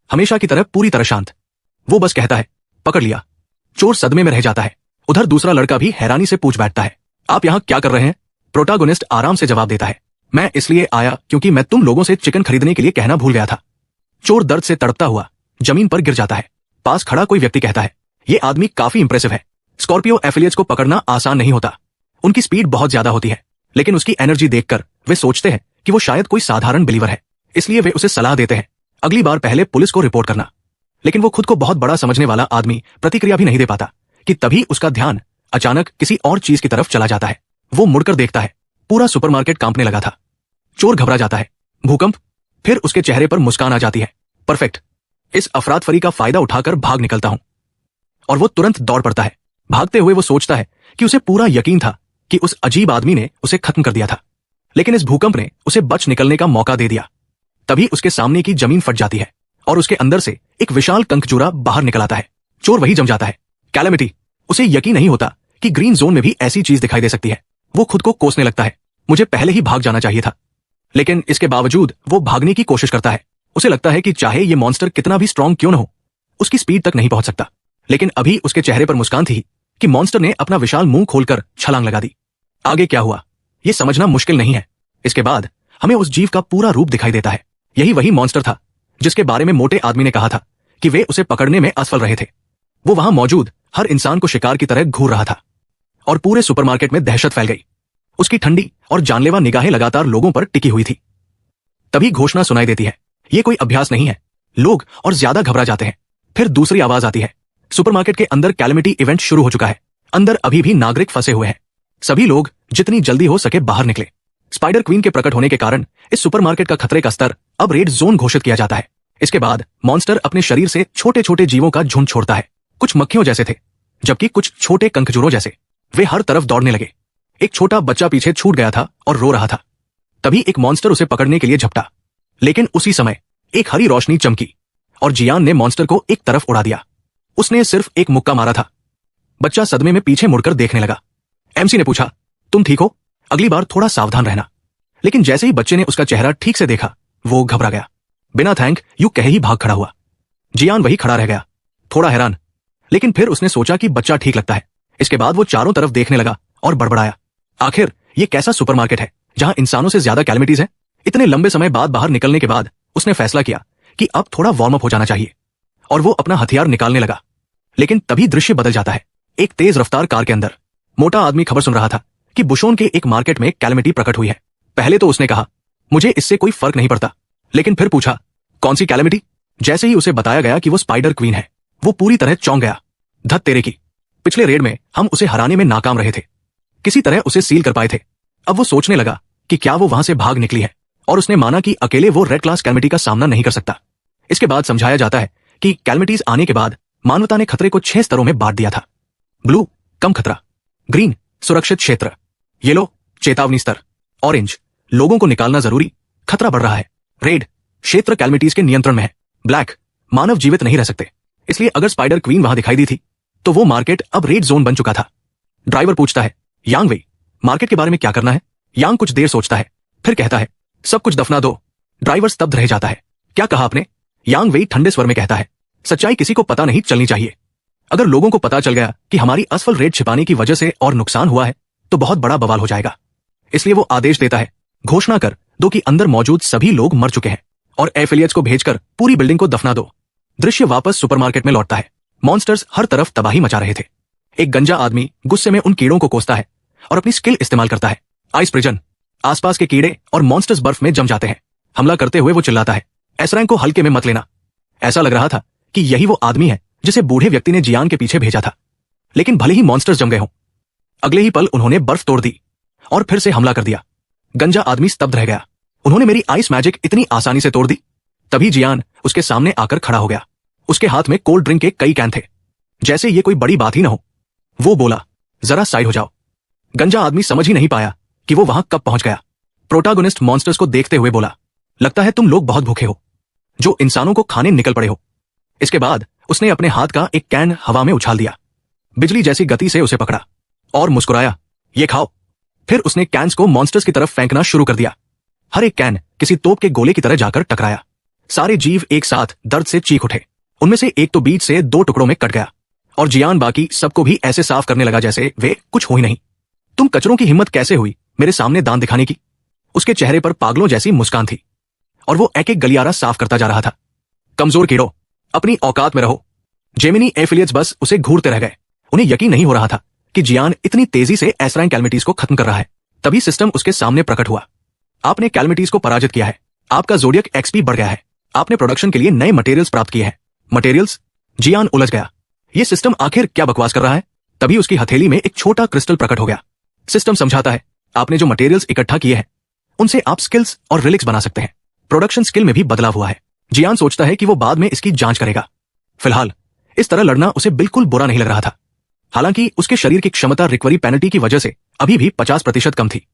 हमेशा की तरह पूरी तरह शांत। वो बस कहता है, पकड़ लिया। चोर सदमे में रह जाता है। उधर दूसरा लड़का भी हैरानी से पूछ बैठता है, आप यहां क्या कर रहे हैं? प्रोटागोनिस्ट आराम से जवाब देता है, मैं इसलिए आया क्योंकि मैं तुम लोगों से चिकन खरीदने के लिए कहना भूल गया था। चोर दर्द से तड़पता हुआ जमीन पर गिर जाता है। पास खड़ा कोई व्यक्ति कहता है, ये आदमी काफी इंप्रेसिव है। स्कॉर्पियो एफिलिएट्स को पकड़ना आसान नहीं होता। उनकी स्पीड बहुत ज्यादा होती है, लेकिन उसकी एनर्जी देखकर वे सोचते हैं कि वो शायद कोई साधारण बिलीवर है। इसलिए वे उसे सलाह देते हैं, अगली बार पहले पुलिस को रिपोर्ट करना। लेकिन वो खुद को बहुत बड़ा समझने वाला आदमी प्रतिक्रिया भी नहीं दे पाता कि तभी उसका ध्यान अचानक किसी और चीज की तरफ चला जाता है। वो मुड़कर देखता है, पूरा सुपरमार्केट कांपने लगा था। चोर घबरा जाता है। भूकंप। फिर उसके चेहरे पर मुस्कान आ जाती है। परफेक्ट, इस अफरातफरी का फायदा उठाकर भाग निकलता हूं। और वो तुरंत दौड़ पड़ता है। भागते हुए वो सोचता है कि उसे पूरा यकीन था कि उस अजीब आदमी ने उसे खत्म कर दिया था, लेकिन इस भूकंप ने उसे बच निकलने का मौका दे दिया। तभी उसके सामने की जमीन फट जाती है और उसके अंदर से एक विशाल कंकचूरा बाहर निकल आता है। चोर वही जम जाता है। कैलेमिटी। उसे यकीन नहीं होता कि ग्रीन जोन में भी ऐसी चीज दिखाई दे सकती है। वो खुद को कोसने लगता है, मुझे पहले ही भाग जाना चाहिए था। लेकिन इसके बावजूद वो भागने की कोशिश करता है। उसे लगता है कि चाहे ये मॉन्स्टर कितना भी स्ट्रांग क्यों न हो, उसकी स्पीड तक नहीं पहुंच सकता। लेकिन अभी उसके चेहरे पर मुस्कान थी कि मॉन्स्टर ने अपना विशाल मुंह खोलकर छलांग लगा दी। आगे क्या हुआ ये समझना मुश्किल नहीं है। इसके बाद हमें उस जीव का पूरा रूप दिखाई देता है। यही वही मॉन्स्टर था जिसके बारे में मोटे आदमी ने कहा था कि वे उसे पकड़ने में असफल रहे थे। वो वहां मौजूद हर इंसान को शिकार की तरह घूर रहा था और पूरे सुपरमार्केट में दहशत फैल गई। उसकी ठंडी और जानलेवा निगाहें लगातार लोगों पर टिकी हुई थी। तभी घोषणा सुनाई देती है, ये कोई अभ्यास नहीं है। लोग और ज्यादा घबरा जाते हैं। फिर दूसरी आवाज आती है, सुपरमार्केट के अंदर कैलेमिटी इवेंट शुरू हो चुका है। अंदर अभी भी नागरिक फंसे हुए हैं। सभी लोग जितनी जल्दी हो सके बाहर निकले। स्पाइडर क्वीन के प्रकट होने के कारण इस सुपरमार्केट का खतरे का स्तर अब रेड जोन घोषित किया जाता है। इसके बाद मॉन्स्टर अपने शरीर से छोटे छोटे जीवों का झुंड छोड़ता है। कुछ मक्खियों जैसे थे, जबकि कुछ छोटे कंकचूरों जैसे। वे हर तरफ दौड़ने लगे। एक छोटा बच्चा पीछे छूट गया था और रो रहा था। तभी एक मॉन्स्टर उसे पकड़ने के लिए झपटा, लेकिन उसी समय एक हरी रोशनी चमकी और जियान ने मॉन्स्टर को एक तरफ उड़ा दिया। उसने सिर्फ एक मुक्का मारा था। बच्चा सदमे में पीछे मुड़कर देखने लगा। एमसी ने पूछा, तुम ठीक हो? अगली बार थोड़ा सावधान रहना। लेकिन जैसे ही बच्चे ने उसका चेहरा ठीक से देखा, वो घबरा गया। बिना थैंक यू कहे ही भाग खड़ा हुआ। जियान वही खड़ा रह गया, थोड़ा हैरान। लेकिन फिर उसने सोचा कि बच्चा ठीक लगता है। इसके बाद वो चारों तरफ देखने लगा और बड़बड़ाया, आखिर ये कैसा सुपरमार्केट है जहां इंसानों से ज्यादा कैलेमिटीज है? इतने लंबे समय बाद बाहर निकलने के बाद उसने फैसला किया कि अब थोड़ा वार्म अप हो जाना चाहिए और वो अपना हथियार निकालने लगा। लेकिन तभी दृश्य बदल जाता है। एक तेज रफ्तार कार के अंदर मोटा आदमी खबर सुन रहा था कि बुशोन के एक मार्केट में कैलेमिटी प्रकट हुई है। पहले तो उसने कहा, मुझे इससे कोई फर्क नहीं पड़ता। लेकिन फिर पूछा, कौन सी कैलेमिटी? जैसे ही उसे बताया गया कि वो स्पाइडर क्वीन है, वो पूरी तरह चौंक गया। धत तेरे की, पिछले रेड में हम उसे हराने में नाकाम रहे थे, किसी तरह उसे सील कर पाए थे। अब वो सोचने लगा कि क्या वो वहां से भाग निकली है, और उसने माना कि अकेले वो रेड क्लास कैलेमिटी का सामना नहीं कर सकता। इसके बाद समझाया जाता है कि कैलेमिटीज आने के बाद मानवता ने खतरे को 6 स्तरों में बांट दिया था। ब्लू कम खतरा, ग्रीन सुरक्षित क्षेत्र, येलो चेतावनी स्तर, ऑरेंज लोगों को निकालना जरूरी, खतरा बढ़ रहा है, रेड क्षेत्र कैलेमिटीज के नियंत्रण में है, ब्लैक मानव जीवित नहीं रह सकते। इसलिए अगर स्पाइडर क्वीन वहां दिखाई दी थी तो वो मार्केट अब रेड जोन बन चुका था। ड्राइवर पूछता है, यांग वेई मार्केट के बारे में क्या करना है? यांग कुछ देर सोचता है, फिर कहता है, सब कुछ दफना दो। ड्राइवर स्तब्ध रह जाता है। क्या कहा आपने? यांग वेई ठंडे स्वर में कहता है, सच्चाई किसी को पता नहीं चलनी चाहिए। अगर लोगों को पता चल गया कि हमारी असफल रेड छिपाने की वजह से और नुकसान हुआ है तो बहुत बड़ा बवाल हो जाएगा। इसलिए वो आदेश देता है, घोषणा कर दो कि अंदर मौजूद सभी लोग मर चुके हैं और एफिलिएट्स को भेजकर पूरी बिल्डिंग को दफना दो। दृश्य वापस सुपरमार्केट में लौटता है। मॉन्स्टर्स हर तरफ तबाही मचा रहे थे। एक गंजा आदमी गुस्से में उन कीड़ों को कोसता है और अपनी स्किल इस्तेमाल करता है, आइस प्रिजन। आसपास के कीड़े और मॉन्स्टर्स बर्फ में जम जाते हैं। हमला करते हुए वो चिल्लाता है, एस रैंक को हल्के में मत लेना। ऐसा लग रहा था कि यही वो आदमी है जिसे बूढ़े व्यक्ति ने जियान के पीछे भेजा था। लेकिन भले ही मॉन्स्टर्स जम गए हों, अगले ही पल उन्होंने बर्फ तोड़ दी और फिर से हमला कर दिया। गंजा आदमी स्तब्ध रह गया। उन्होंने मेरी आइस मैजिक इतनी आसानी से तोड़ दी? तभी जियान उसके सामने आकर खड़ा हो गया। उसके हाथ में कोल्ड ड्रिंक के कई कैन थे, जैसे ये कोई बड़ी बात ही ना हो। वो बोला, जरा साइड हो जाओ। गंजा आदमी समझ ही नहीं पाया कि वो वहां कब पहुंच गया। प्रोटागोनिस्ट मॉन्स्टर्स को देखते हुए बोला, लगता है तुम लोग बहुत भूखे हो, जो इंसानों को खाने निकल पड़े हो। इसके बाद उसने अपने हाथ का एक कैन हवा में उछाल दिया, बिजली जैसी गति से उसे पकड़ा और मुस्कुराया, ये खाओ। फिर उसने कैन्स को मॉन्स्टर्स की तरफ फेंकना शुरू कर दिया। हर एक कैन किसी तोप के गोले की तरह जाकर टकराया। सारे जीव एक साथ दर्द से चीख उठे। उनमें से एक तो बीच से 2 टुकड़ों में कट गया और जियान बाकी सबको भी ऐसे साफ करने लगा जैसे वे कुछ हो ही नहीं। तुम कचरों की हिम्मत कैसे हुई मेरे सामने दांत दिखाने की? उसके चेहरे पर पागलों जैसी मुस्कान थी और वो एक एक गलियारा साफ करता जा रहा था। कमजोर कीड़ो, अपनी औकात में रहो। जेमिनी एफिलिएट्स बस उसे घूरते रह गए। उन्हें यकीन नहीं हो रहा था कि जियान इतनी तेजी से एस रैंक कैलेमिटीज को खत्म कर रहा है। तभी सिस्टम उसके सामने प्रकट हुआ। आपने कैलेमिटीज को पराजित किया है। आपका जोडियक एक्सपी बढ़ गया है। आपने प्रोडक्शन के लिए नए मटेरियल्स प्राप्त किए हैं। मटेरियल्स? जियान उलझ गया। ये सिस्टम आखिर क्या बकवास कर रहा है? तभी उसकी हथेली में एक छोटा क्रिस्टल प्रकट हो गया। सिस्टम समझाता है, आपने जो मटेरियल्स इकट्ठा किए हैं उनसे आप स्किल्स और रिलिक्स बना सकते हैं। प्रोडक्शन स्किल में भी बदलाव हुआ है। जियान सोचता है कि वो बाद में इसकी जांच करेगा। फिलहाल इस तरह लड़ना उसे बिल्कुल बुरा नहीं लग रहा था। हालांकि उसके शरीर की क्षमता रिकवरी पेनल्टी की वजह से अभी भी 50% कम थी।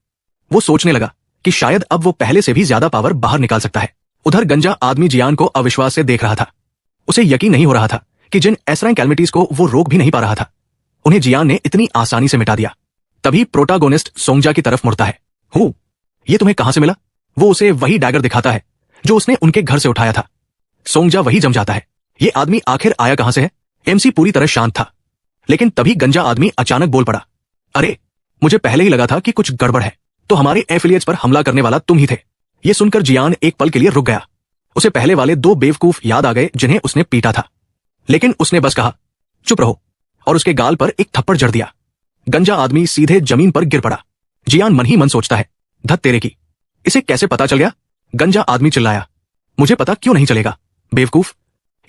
वो सोचने लगा कि शायद अब वो पहले से भी ज्यादा पावर बाहर निकाल सकता है। उधर गंजा आदमी जियान को अविश्वास से देख रहा था। उसे यकीन नहीं हो रहा था कि जिन एस रैंक कैलेमिटीज को वो रोक भी नहीं पा रहा था, उन्हें जियान ने इतनी आसानी से मिटा दिया। तभी प्रोटागोनिस्ट सोंगजा की तरफ मुड़ता है। ये तुम्हें कहां से मिला? वो उसे वही डैगर दिखाता है जो उसने उनके घर से उठाया था। सोंगजा वही जम जाता है। ये आदमी आखिर आया कहां से है? एमसी पूरी तरह शांत था, लेकिन तभी गंजा आदमी अचानक बोल पड़ा, अरे मुझे पहले ही लगा था कि कुछ गड़बड़ है। तो हमारे एफिलिएट्स पर हमला करने वाला तुम ही थे। ये सुनकर जियान एक पल के लिए रुक गया। उसे पहले वाले 2 बेवकूफ याद आ गए जिन्हें उसने पीटा था, लेकिन उसने बस कहा, चुप रहो, और उसके गाल पर एक थप्पड़ जड़ दिया। गंजा आदमी सीधे जमीन पर गिर पड़ा। जियान मन ही मन सोचता है, धत तेरे की, इसे कैसे पता चल गया? गंजा आदमी चिल्लाया, मुझे पता क्यों नहीं चलेगा बेवकूफ,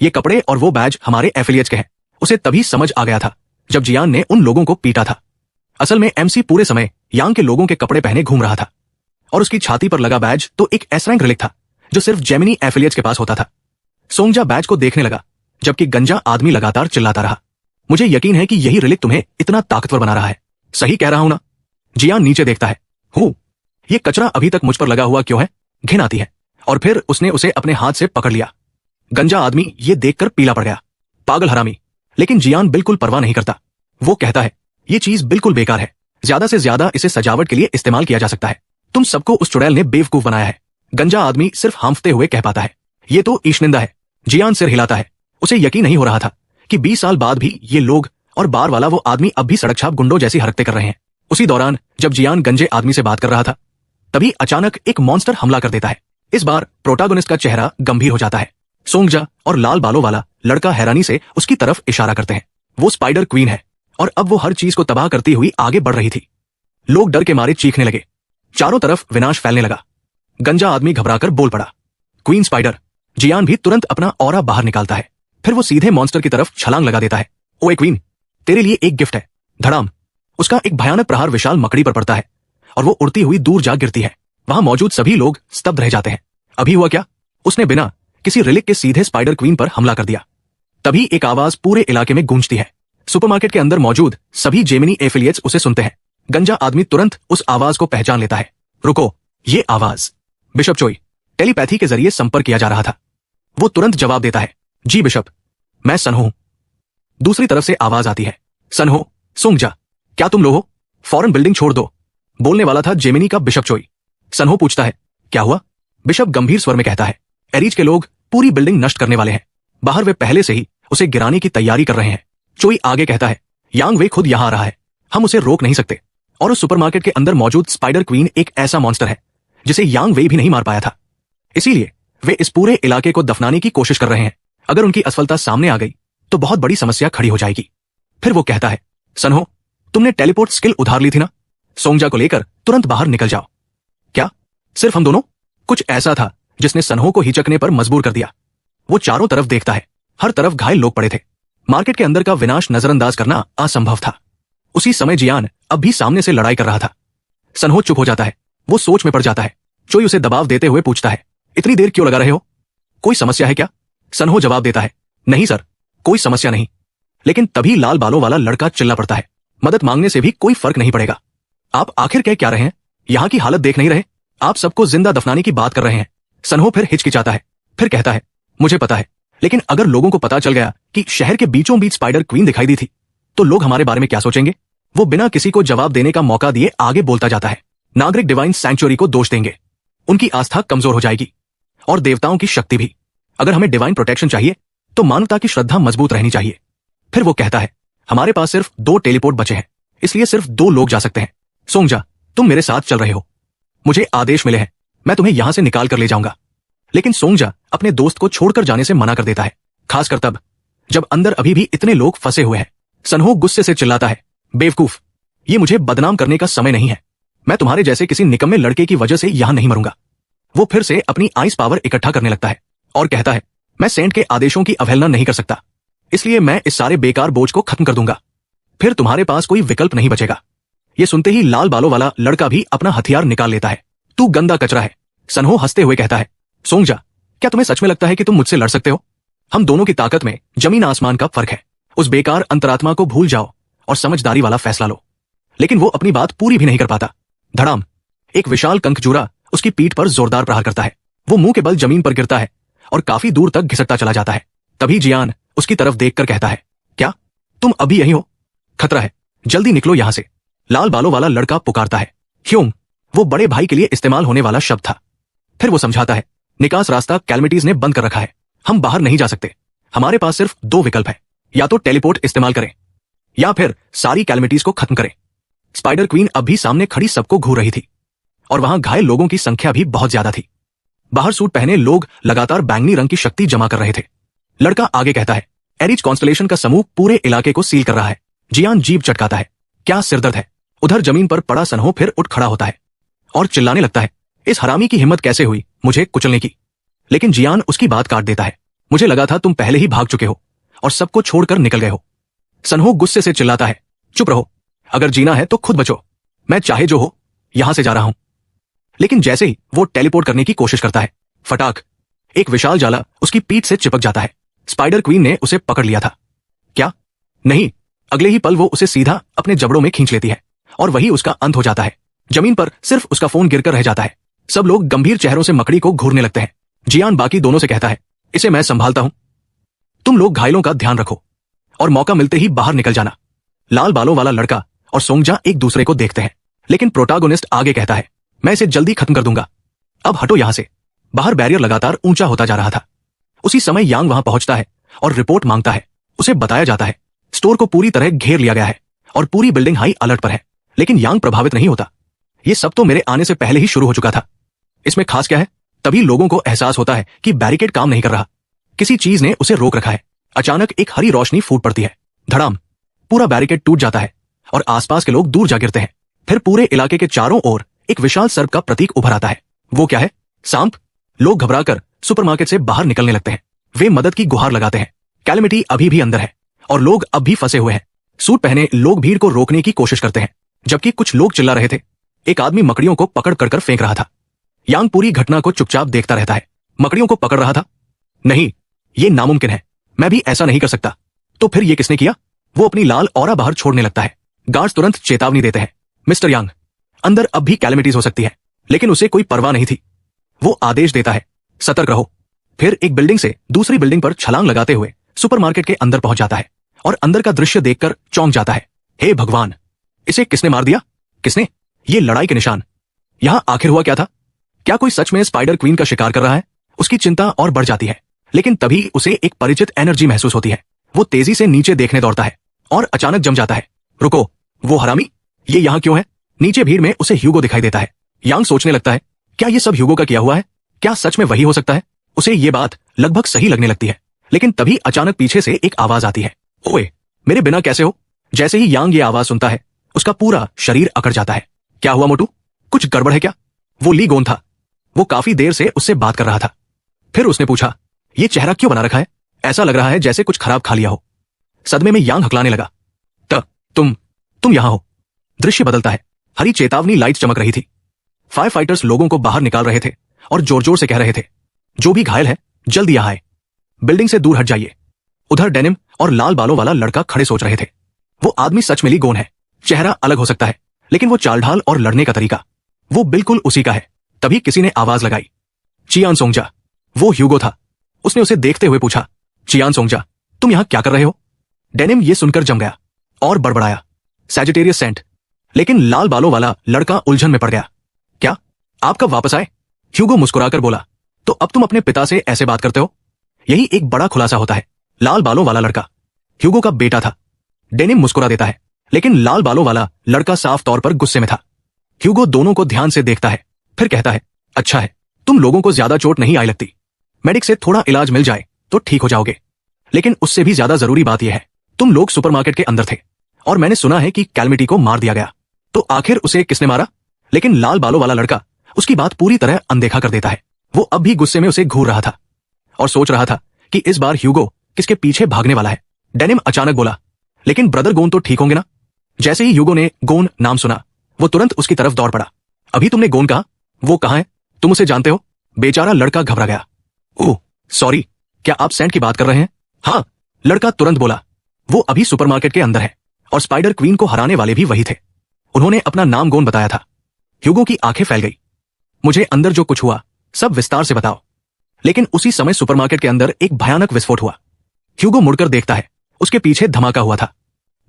ये कपड़े और वो बैज हमारे एफिलिएट्स के हैं। उसे तभी समझ आ गया था जब जियान ने उन लोगों को पीटा था। असल में एमसी पूरे समय यांग के लोगों के कपड़े पहने घूम रहा था, और उसकी छाती पर लगा बैज तो एक एस रैंक रिलिक था जो सिर्फ जेमिनी एफिलिएट्स के पास होता था। सोंगजा बैज को देखने लगा, जबकि गंजा आदमी लगातार चिल्लाता रहा, मुझे यकीन है कि यही रिलिक तुम्हें इतना ताकतवर बना रहा है। सही कह रहा हूं ना? जियान नीचे देखता है, ये कचरा अभी तक मुझ पर लगा हुआ क्यों है? घिन आती है। और फिर उसने उसे अपने हाथ से पकड़ लिया। गंजा आदमी ये देखकर पीला पड़ गया, पागल हरामी। लेकिन जियान बिल्कुल परवाह नहीं करता। वो कहता है, ये चीज बिल्कुल बेकार है, ज्यादा से ज्यादा इसे सजावट के लिए इस्तेमाल किया जा सकता है। तुम सबको उस चुड़ैल ने बेवकूफ बनाया है। गंजा आदमी सिर्फ हांफते हुए कह पाता है, ये तो ईशनिंदा है। जियान सिर हिलाता है। उसे यकीन नहीं हो रहा था कि 20 साल बाद भी ये लोग और बार वाला वो आदमी अब भी सड़क छाप गुंडों जैसी हरकतें कर रहे हैं। उसी दौरान जब जियान गंजे आदमी से बात कर रहा था, तभी अचानक एक मॉन्स्टर हमला कर देता है। इस बार प्रोटागोनिस्ट का चेहरा गंभीर हो जाता है। सोंगजा और लाल बालों वाला लड़का हैरानी से उसकी तरफ इशारा करते हैं। वो स्पाइडर क्वीन है, और अब वो हर चीज को तबाह करती हुई आगे बढ़ रही थी। लोग डर के मारे चीखने लगे। चारों तरफ विनाश फैलने लगा। गंजा आदमी घबराकर बोल पड़ा, क्वीन स्पाइडर। जियान भी तुरंत अपना ऑरा बाहर निकालता है। फिर वो सीधे मॉन्स्टर की तरफ छलांग लगा देता है। ओए क्वीन, तेरे लिए एक गिफ्ट है। धड़ाम, उसका एक भयानक प्रहार विशाल मकड़ी पर पड़ता है, और वो उड़ती हुई दूर जा गिरती है। वहां मौजूद सभी लोग स्तब्ध रह जाते हैं। अभी हुआ क्या? उसने बिना किसी रिलिक के सीधे स्पाइडर क्वीन पर हमला कर दिया। तभी एक आवाज पूरे इलाके में गूंजती है। सुपरमार्केट के अंदर मौजूद सभी जेमिनी एफिलिएट्स उसे सुनते हैं। गंजा आदमी तुरंत उस आवाज को पहचान लेता है। रुको, ये आवाज बिशप चोई। टेलीपैथी के जरिए संपर्क किया जा रहा था। वो तुरंत जवाब देता है, जी बिशप, मैं सनहो हूं। दूसरी तरफ से आवाज आती है, सनहो, सोंगजा, क्या तुम लोग हो? फौरन बिल्डिंग छोड़ दो। बोलने वाला था जेमिनी का बिशप चोई। सनहो पूछता है, क्या हुआ? बिशप गंभीर स्वर में कहता है, एरीज के लोग पूरी बिल्डिंग नष्ट करने वाले हैं। बाहर वे पहले से ही उसे गिराने की तैयारी कर रहे हैं। चोई आगे कहता है, यांग वे खुद यहां आ रहा है, हम उसे रोक नहीं सकते। और उस सुपरमार्केट के अंदर मौजूद स्पाइडर क्वीन एक ऐसा मॉन्स्टर है जिसे यांग वे भी नहीं मार पाया था। इसीलिए वे इस पूरे इलाके को दफनाने की कोशिश कर रहे हैं। अगर उनकी असफलता सामने आ गई तो बहुत बड़ी समस्या खड़ी हो जाएगी। फिर वो कहता है, सनहो, तुमने टेलीपोर्ट स्किल उधार ली थी ना? सोंगजा को लेकर तुरंत बाहर निकल जाओ। क्या सिर्फ हम दोनों? कुछ ऐसा था जिसने सनहो को हिचकने पर मजबूर कर दिया। वो चारों तरफ देखता है। हर तरफ घायल लोग पड़े थे। मार्केट के अंदर का विनाश नजरअंदाज करना असंभव था। उसी समय जियान अब भी सामने से लड़ाई कर रहा था। सनहो चुप हो जाता है। वो सोच में पड़ जाता है। चोई उसे दबाव देते हुए पूछता है, इतनी देर क्यों लगा रहे हो? कोई समस्या है क्या? सनहो जवाब देता है, नहीं सर, कोई समस्या नहीं। लेकिन तभी लाल बालों वाला लड़का चिल्ला पड़ता है, मदद मांगने से भी कोई फर्क नहीं पड़ेगा। आप आखिर कह क्या रहे हैं? यहां की हालत देख नहीं रहे? आप सबको जिंदा दफनाने की बात कर रहे हैं। सनहो फिर हिचकिचाता है। फिर कहता है, मुझे पता है, लेकिन अगर लोगों को पता चल गया कि शहर के बीचों बीच स्पाइडर क्वीन दिखाई दी थी, तो लोग हमारे बारे में क्या सोचेंगे? वो बिना किसी को जवाब देने का मौका दिए आगे बोलता जाता है। नागरिक डिवाइन सैंक्चुअरी को दोष देंगे। उनकी आस्था कमजोर हो जाएगी, और देवताओं की शक्ति भी। अगर हमें डिवाइन प्रोटेक्शन चाहिए तो मानवता की श्रद्धा मजबूत रहनी चाहिए। फिर वो कहता है, हमारे पास सिर्फ 2 टेलीपोर्ट बचे हैं, इसलिए सिर्फ 2 लोग जा सकते हैं। सोंगजा, तुम मेरे साथ चल रहे हो। मुझे आदेश मिले हैं, मैं तुम्हें यहां से निकाल कर ले जाऊंगा। लेकिन सोंगजा अपने दोस्त को छोड़कर जाने से मना कर देता है, खासकर तब जब अंदर अभी भी इतने लोग फंसे हुए हैं। सनहो गुस्से से चिल्लाता है, बेवकूफ, ये मुझे बदनाम करने का समय नहीं है। मैं तुम्हारे जैसे किसी निकम्मे लड़के की वजह से यहां नहीं मरूंगा। वो फिर से अपनी आइस पावर इकट्ठा करने लगता है और कहता है, मैं सेंट के आदेशों की अवहेलना नहीं कर सकता, इसलिए मैं इस सारे बेकार बोझ को खत्म कर दूंगा। फिर तुम्हारे पास कोई विकल्प नहीं बचेगा। ये सुनते ही लाल बालों वाला लड़का भी अपना हथियार निकाल लेता है। तू गंदा कचरा है। सनहो हंसते हुए कहता है, सोंगजा, क्या तुम्हें सच में लगता है कि तुम मुझसे लड़ सकते हो? हम दोनों की ताकत में जमीन आसमान का फर्क है। उस बेकार अंतरात्मा को भूल जाओ और समझदारी वाला फैसला लो। लेकिन वो अपनी बात पूरी भी नहीं कर पाता। धड़ाम, एक विशाल कंकचूरा उसकी पीठ पर जोरदार प्रहार करता है। वो मुंह के बल जमीन पर गिरता है और काफी दूर तक घिसकता चला जाता है। तभी जियान उसकी तरफ देखकर कहता है, क्या तुम अभी यहीं हो? खतरा है, जल्दी निकलो यहां से। लाल बालों वाला लड़का पुकारता है। ह्योंग, वो बड़े भाई के लिए इस्तेमाल होने वाला शब्द था। फिर वो समझाता है, निकास रास्ता कैलमिटीज ने बंद कर रखा है, हम बाहर नहीं जा सकते। हमारे पास सिर्फ दो विकल्प है, या तो टेलीपोर्ट इस्तेमाल करें या फिर सारी कैलमिटीज को खत्म करें। स्पाइडर क्वीन अब भी सामने खड़ी सबको घूर रही थी और वहां घायल लोगों की संख्या भी बहुत ज्यादा थी। बाहर सूट पहने लोग लगातार बैंगनी रंग की शक्ति जमा कर रहे थे। लड़का आगे कहता है, एरिज कॉन्स्टलेशन का समूह पूरे इलाके को सील कर रहा है। जियान जीभ चटकाता है, क्या सिरदर्द है। उधर जमीन पर पड़ा सनहो फिर उठ खड़ा होता है और चिल्लाने लगता है, इस हरामी की हिम्मत कैसे हुई मुझे कुचलने की। लेकिन जियान उसकी बात काट देता है, मुझे लगा था तुम पहले ही भाग चुके हो और सबको छोड़कर निकल गए हो। सनहो गुस्से से चिल्लाता है, चुप रहो, अगर जीना है तो खुद बचो, मैं चाहे जो हो यहां से जा रहा हूं। लेकिन जैसे ही वो टेलीपोर्ट करने की कोशिश करता है, फटाक, एक विशाल जाला उसकी पीठ से चिपक जाता है। स्पाइडर क्वीन ने उसे पकड़ लिया था क्या? नहीं, अगले ही पल वो उसे सीधा अपने जबड़ों में खींच लेती है और वही उसका अंत हो जाता है। जमीन पर सिर्फ उसका फोन गिरकर रह जाता है। सब लोग गंभीर चेहरों से मकड़ी को घूरने लगते हैं। जियान बाकी दोनों से कहता है, इसे मैं संभालता हूं, तुम लोग घायलों का ध्यान रखो और मौका मिलते ही बाहर निकल जाना। लाल बालों वाला लड़का और सोंगजा एक दूसरे को देखते हैं, लेकिन प्रोटागोनिस्ट आगे कहता है, मैं इसे जल्दी खत्म कर दूंगा, अब हटो यहां से। बाहर बैरियर लगातार ऊंचा होता जा रहा था। उसी समय यांग वहां पहुंचता है और रिपोर्ट मांगता है। उसे बताया जाता है, स्टोर को पूरी तरह घेर लिया गया है और पूरी बिल्डिंग हाई अलर्ट पर है। लेकिन यांग प्रभावित नहीं होता, ये सब तो मेरे आने से पहले ही शुरू हो चुका था, इसमें खास क्या है। तभी लोगों को एहसास होता है कि बैरिकेड काम नहीं कर रहा, किसी चीज ने उसे रोक रखा है। अचानक एक हरी रोशनी फूट पड़ती है, धड़ाम, पूरा बैरिकेड टूट जाता है और आसपास के लोग दूर जा गिरते हैं। फिर पूरे इलाके के चारों ओर एक विशाल सर्प का प्रतीक उभर आता है। वो क्या है? सांप। लोग घबराकर सुपरमार्केट से बाहर निकलने लगते हैं। वे मदद की गुहार लगाते हैं। कैलमिटी अभी भी अंदर है और लोग अब भी फंसे हुए हैं। सूट पहने लोग भीड़ को रोकने की कोशिश करते हैं, जबकि कुछ लोग चिल्ला रहे थे। एक आदमी मकड़ियों को पकड़ कर फेंक रहा था। यांग पूरी घटना को चुपचाप देखता रहता है। मकड़ियों को पकड़ रहा था? नहीं, ये नामुमकिन है, मैं भी ऐसा नहीं कर सकता। तो फिर ये किसने किया? वो अपनी लाल ऑरा बाहर छोड़ने लगता है। गार्ड्स तुरंत चेतावनी देते हैं, मिस्टर यांग, अंदर अब भी कैलमिटीज हो सकती है। लेकिन उसे कोई परवाह नहीं थी। वो आदेश देता है, सतर्क रहो। फिर एक बिल्डिंग से दूसरी बिल्डिंग पर छलांग लगाते हुए सुपरमार्केट के अंदर पहुंच जाता है और अंदर का दृश्य देखकर चौंक जाता है। हे भगवान, इसे किसने मार दिया? किसने? ये लड़ाई के निशान। यहां आखिर हुआ क्या था? क्या कोई सच में स्पाइडर क्वीन का शिकार कर रहा है? उसकी चिंता और बढ़ जाती है। लेकिन तभी उसे एक परिचित एनर्जी महसूस होती है। वो तेजी से नीचे देखने दौड़ता है और अचानक जम जाता है। रुको, वो हरामी, ये यहां क्यों है? नीचे भीड़ में उसे ह्यूगो दिखाई देता है। यांग सोचने लगता है, क्या ये सब ह्यूगो का किया हुआ है? क्या सच में वही हो सकता है? उसे ये बात लगभग सही लगने लगती है। लेकिन तभी अचानक पीछे से एक आवाज आती है, ओए, मेरे बिना कैसे हो? जैसे ही यांग ये आवाज सुनता है, उसका पूरा शरीर अकड़ जाता है। क्या हुआ मोटू, कुछ गड़बड़ है क्या? वो ली गोन था। वो काफी देर से उससे बात कर रहा था। फिर उसने पूछा, ये चेहरा क्यों बना रखा है? ऐसा लग रहा है जैसे कुछ खराब खा लिया हो। सदमे में यांग हकलाने लगा, तुम यहां हो। दृश्य बदलता है। हरी चेतावनी लाइट चमक रही थी। फायर फाइटर्स लोगों को बाहर निकाल रहे थे और जोर जोर से कह रहे थे, जो भी घायल है जल्दी यहां आए, बिल्डिंग से दूर हट जाइए। उधर डेनिम और लाल बालों वाला लड़का खड़े सोच रहे थे, वो आदमी सच में ली गोन है। चेहरा अलग हो सकता है, लेकिन वो चाल ढाल और लड़ने का तरीका वो बिल्कुल उसी का है। तभी किसी ने आवाज लगाई, चियान सोंगजा। वो ह्यूगो था। उसने उसे देखते हुए पूछा, चियान सोंगजा, तुम यहां क्या कर रहे हो? डेनिम ये सुनकर जम गया और बड़बड़ाया, सैजिटेरियस सेंट। लेकिन लाल बालों वाला लड़का उलझन में पड़ गया। क्या आप कब वापस आए? ह्यूगो मुस्कुराकर बोला, तो अब तुम अपने पिता से ऐसे बात करते हो? यही एक बड़ा खुलासा होता है। लाल बालों वाला लड़का ह्यूगो का बेटा था। डेनिम मुस्कुरा देता है, लेकिन लाल बालों वाला लड़का साफ तौर पर गुस्से में था। ह्यूगो दोनों को ध्यान से देखता है, फिर कहता है, अच्छा है, तुम लोगों को ज्यादा चोट नहीं आई लगती। मेडिक से थोड़ा इलाज मिल जाए तो ठीक हो जाओगे। लेकिन उससे भी ज्यादा जरूरी बात यह है, तुम लोग सुपरमार्केट के अंदर थे और मैंने सुना है कि कैलमिटी को मार दिया गया। तो आखिर उसे किसने मारा? लेकिन लाल बालों वाला लड़का उसकी बात पूरी तरह अनदेखा कर देता है। वो अब भी गुस्से में उसे घूर रहा था और सोच रहा था कि इस बार ह्यूगो किसके पीछे भागने वाला है। डेनिम अचानक बोला, लेकिन ब्रदर गोन तो ठीक होंगे ना? जैसे ही ह्यूगो ने गोन नाम सुना, वो तुरंत उसकी तरफ दौड़ पड़ा। अभी तुमने गोन कहा, वो कहाँ है? तुम उसे जानते हो? बेचारा लड़का घबरा गया। ओह सॉरी, क्या आप सेंट की बात कर रहे हैं? हाँ, लड़का तुरंत बोला, वो अभी सुपरमार्केट के अंदर है और स्पाइडर क्वीन को हराने वाले भी वही थे। उन्होंने अपना नाम गोन बताया था। ह्यूगो की आंखें फैल गई। मुझे अंदर जो कुछ हुआ सब विस्तार से बताओ। लेकिन उसी समय सुपरमार्केट के अंदर एक भयानक विस्फोट हुआ। ह्यूगो मुड़कर देखता है, उसके पीछे धमाका हुआ था।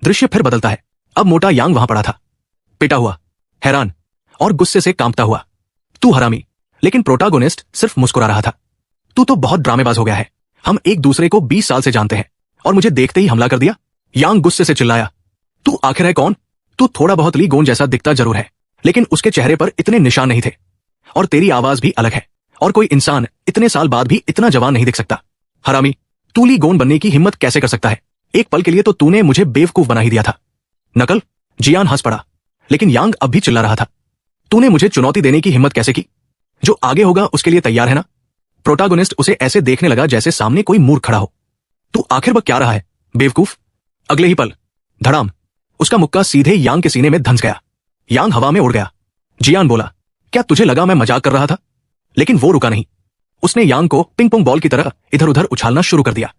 दृश्य फिर बदलता है। अब मोटा यांग वहां पड़ा था, पिटा हुआ, हैरान और गुस्से से कांपता हुआ। तू हरामी, लेकिन प्रोटागोनिस्ट सिर्फ मुस्कुरा रहा था। तू तो बहुत ड्रामेबाज हो गया है। हम एक दूसरे को 20 साल से जानते हैं और मुझे देखते ही हमला कर दिया। यांग गुस्से से चिल्लाया, तू आखिर है कौन? तू थोड़ा बहुत ली गोन जैसा दिखता जरूर है, लेकिन उसके चेहरे पर इतने निशान नहीं थे। और तेरी आवाज भी अलग है, और कोई इंसान इतने साल बाद भी इतना जवान नहीं दिख सकता। हरामी, तू ली गोन बनने की हिम्मत कैसे कर सकता है? एक पल के लिए तो तूने मुझे बेवकूफ बना ही दिया था। नकल? जियान हंस पड़ा, लेकिन यांग अब भी चिल्ला रहा था। तूने मुझे चुनौती देने की हिम्मत कैसे की? जो आगे होगा उसके लिए तैयार है ना? प्रोटागोनिस्ट उसे ऐसे देखने लगा जैसे सामने कोई मूर्ख खड़ा हो। तू आखिर वह क्या रहा है, बेवकूफ? अगले ही पल धड़ाम, उसका मुक्का सीधे यांग के सीने में धंस गया। यांग हवा में उड़ गया। जियान बोला, क्या तुझे लगा मैं मजाक कर रहा था? लेकिन वो रुका नहीं। उसने यांग को पिंग पोंग बॉल की तरह इधर उधर उछालना शुरू कर दिया,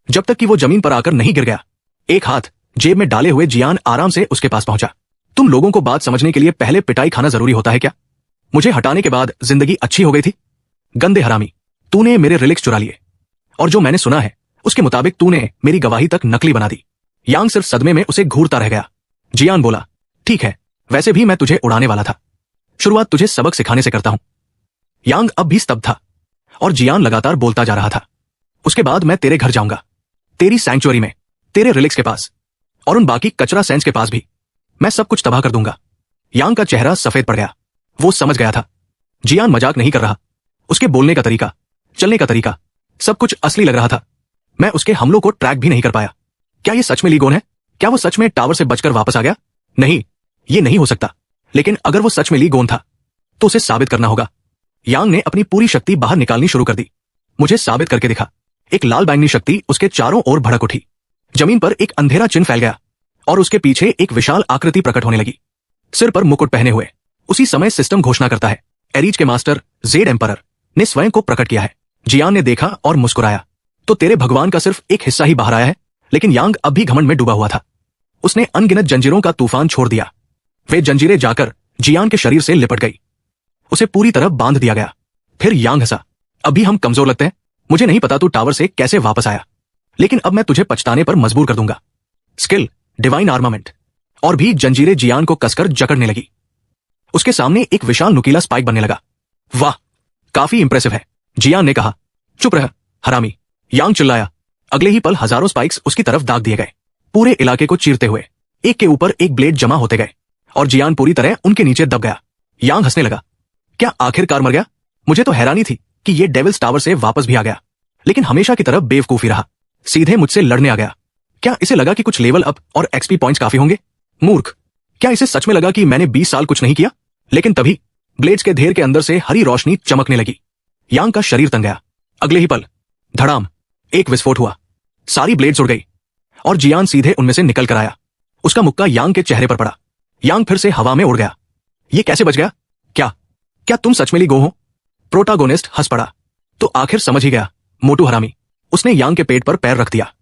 जब तक कि वो जमीन पर आकर नहीं गिर गया। एक हाथ जेब में डाले हुए जियान आराम से उसके पास पहुंचा। तुम लोगों को बात समझने के लिए पहले पिटाई खाना जरूरी होता है क्या? मुझे हटाने के बाद जिंदगी अच्छी हो गई थी? गंदे हरामी, तूने मेरे रिलिक्स चुरा लिए, और जो मैंने सुना है उसके मुताबिक तूने मेरी गवाही तक नकली बना दी। यांग सिर्फ सदमे में उसे घूरता रह गया। जियान बोला, ठीक है, वैसे भी मैं तुझे उड़ाने वाला था। शुरुआत तुझे सबक सिखाने से करता हूं। यांग अब भी स्तब्ध था, और जियान लगातार बोलता जा रहा था। उसके बाद मैं तेरे घर जाऊंगा, तेरी सैंक्चुअरी में, तेरे रिलिक्स के पास, और उन बाकी कचरा सेंस के पास भी। मैं सब कुछ तबाह कर दूंगा। यांग का चेहरा सफेद पड़ गया। वो समझ गया था, जियान मजाक नहीं कर रहा। उसके बोलने का तरीका, चलने का तरीका, सब कुछ असली लग रहा था। मैं उसके हमलों को ट्रैक भी नहीं कर पाया। क्या ये सच में ली गोन है? क्या वो सच में टावर से बचकर वापस आ गया? नहीं, ये नहीं हो सकता। लेकिन अगर वो सच में ली गोन था, तो उसे साबित करना होगा। यांग ने अपनी पूरी शक्ति बाहर निकालनी शुरू कर दी। मुझे साबित करके दिखा। एक लाल बैंगनी शक्ति उसके चारों ओर भड़क उठी। जमीन पर एक अंधेरा चिन्ह फैल गया, और उसके पीछे एक विशाल आकृति प्रकट होने लगी, सिर पर मुकुट पहने हुए। उसी समय सिस्टम घोषणा करता है, एरीज के मास्टर जेड एम्परर ने स्वयं को प्रकट किया है। जियान ने देखा और मुस्कुराया। तो तेरे भगवान का सिर्फ एक हिस्सा ही बाहर आया है? लेकिन यांग अब भी घमंड में डूबा हुआ था। उसने अनगिनत जंजीरों का तूफान छोड़ दिया। वे जंजीरें जाकर जियान के शरीर से लिपट गई। उसे पूरी तरह बांध दिया गया। फिर यांग हंसा, अभी हम कमजोर लगते हैं। मुझे नहीं पता तू टावर से कैसे वापस आया, लेकिन अब मैं तुझे पछताने पर मजबूर कर दूंगा। Skill, divine armament. और भी जंजीरें जियान को कसकर जकड़ने लगी। उसके सामने एक विशाल नुकीला स्पाइक बनने लगा। वाह, काफी इंप्रेसिव है, जियान ने कहा। चुप रह हरामी, यांग चिल्लाया। अगले ही पल हजारों स्पाइक्स उसकी तरफ दाग दिए गए, पूरे इलाके को चीरते हुए। एक के ऊपर एक ब्लेड जमा होते गए, और जियान पूरी तरह उनके नीचे दब गया। यांग हंसने लगा, क्या आखिरकार मर गया? मुझे तो हैरानी थी कि ये डेविल्स टावर से वापस भी आ गया, लेकिन हमेशा की तरह बेवकूफी रहा। सीधे मुझसे लड़ने आ गया। क्या इसे लगा कि कुछ लेवल अप और एक्सपी पॉइंट्स काफी होंगे? मूर्ख, क्या इसे सच में लगा कि मैंने 20 साल कुछ नहीं किया? लेकिन तभी ब्लेड्स के ढेर के अंदर से हरी रोशनी चमकने लगी। यांग का शरीर तंग गया। अगले ही पल धड़ाम, एक विस्फोट हुआ। सारी ब्लेड्स उड़ गई, और जियान सीधे उनमें से निकल कर आया। उसका मुक्का यांग के चेहरे पर पड़ा। यांग फिर से हवा में उड़ गया। ये कैसे बच गया? क्या क्या तुम सच में ली गो हो? प्रोटागोनिस्ट हंस पड़ा। तो आखिर समझ ही गया, मोटू हरामी। उसने यांग के पेट पर पैर रख दिया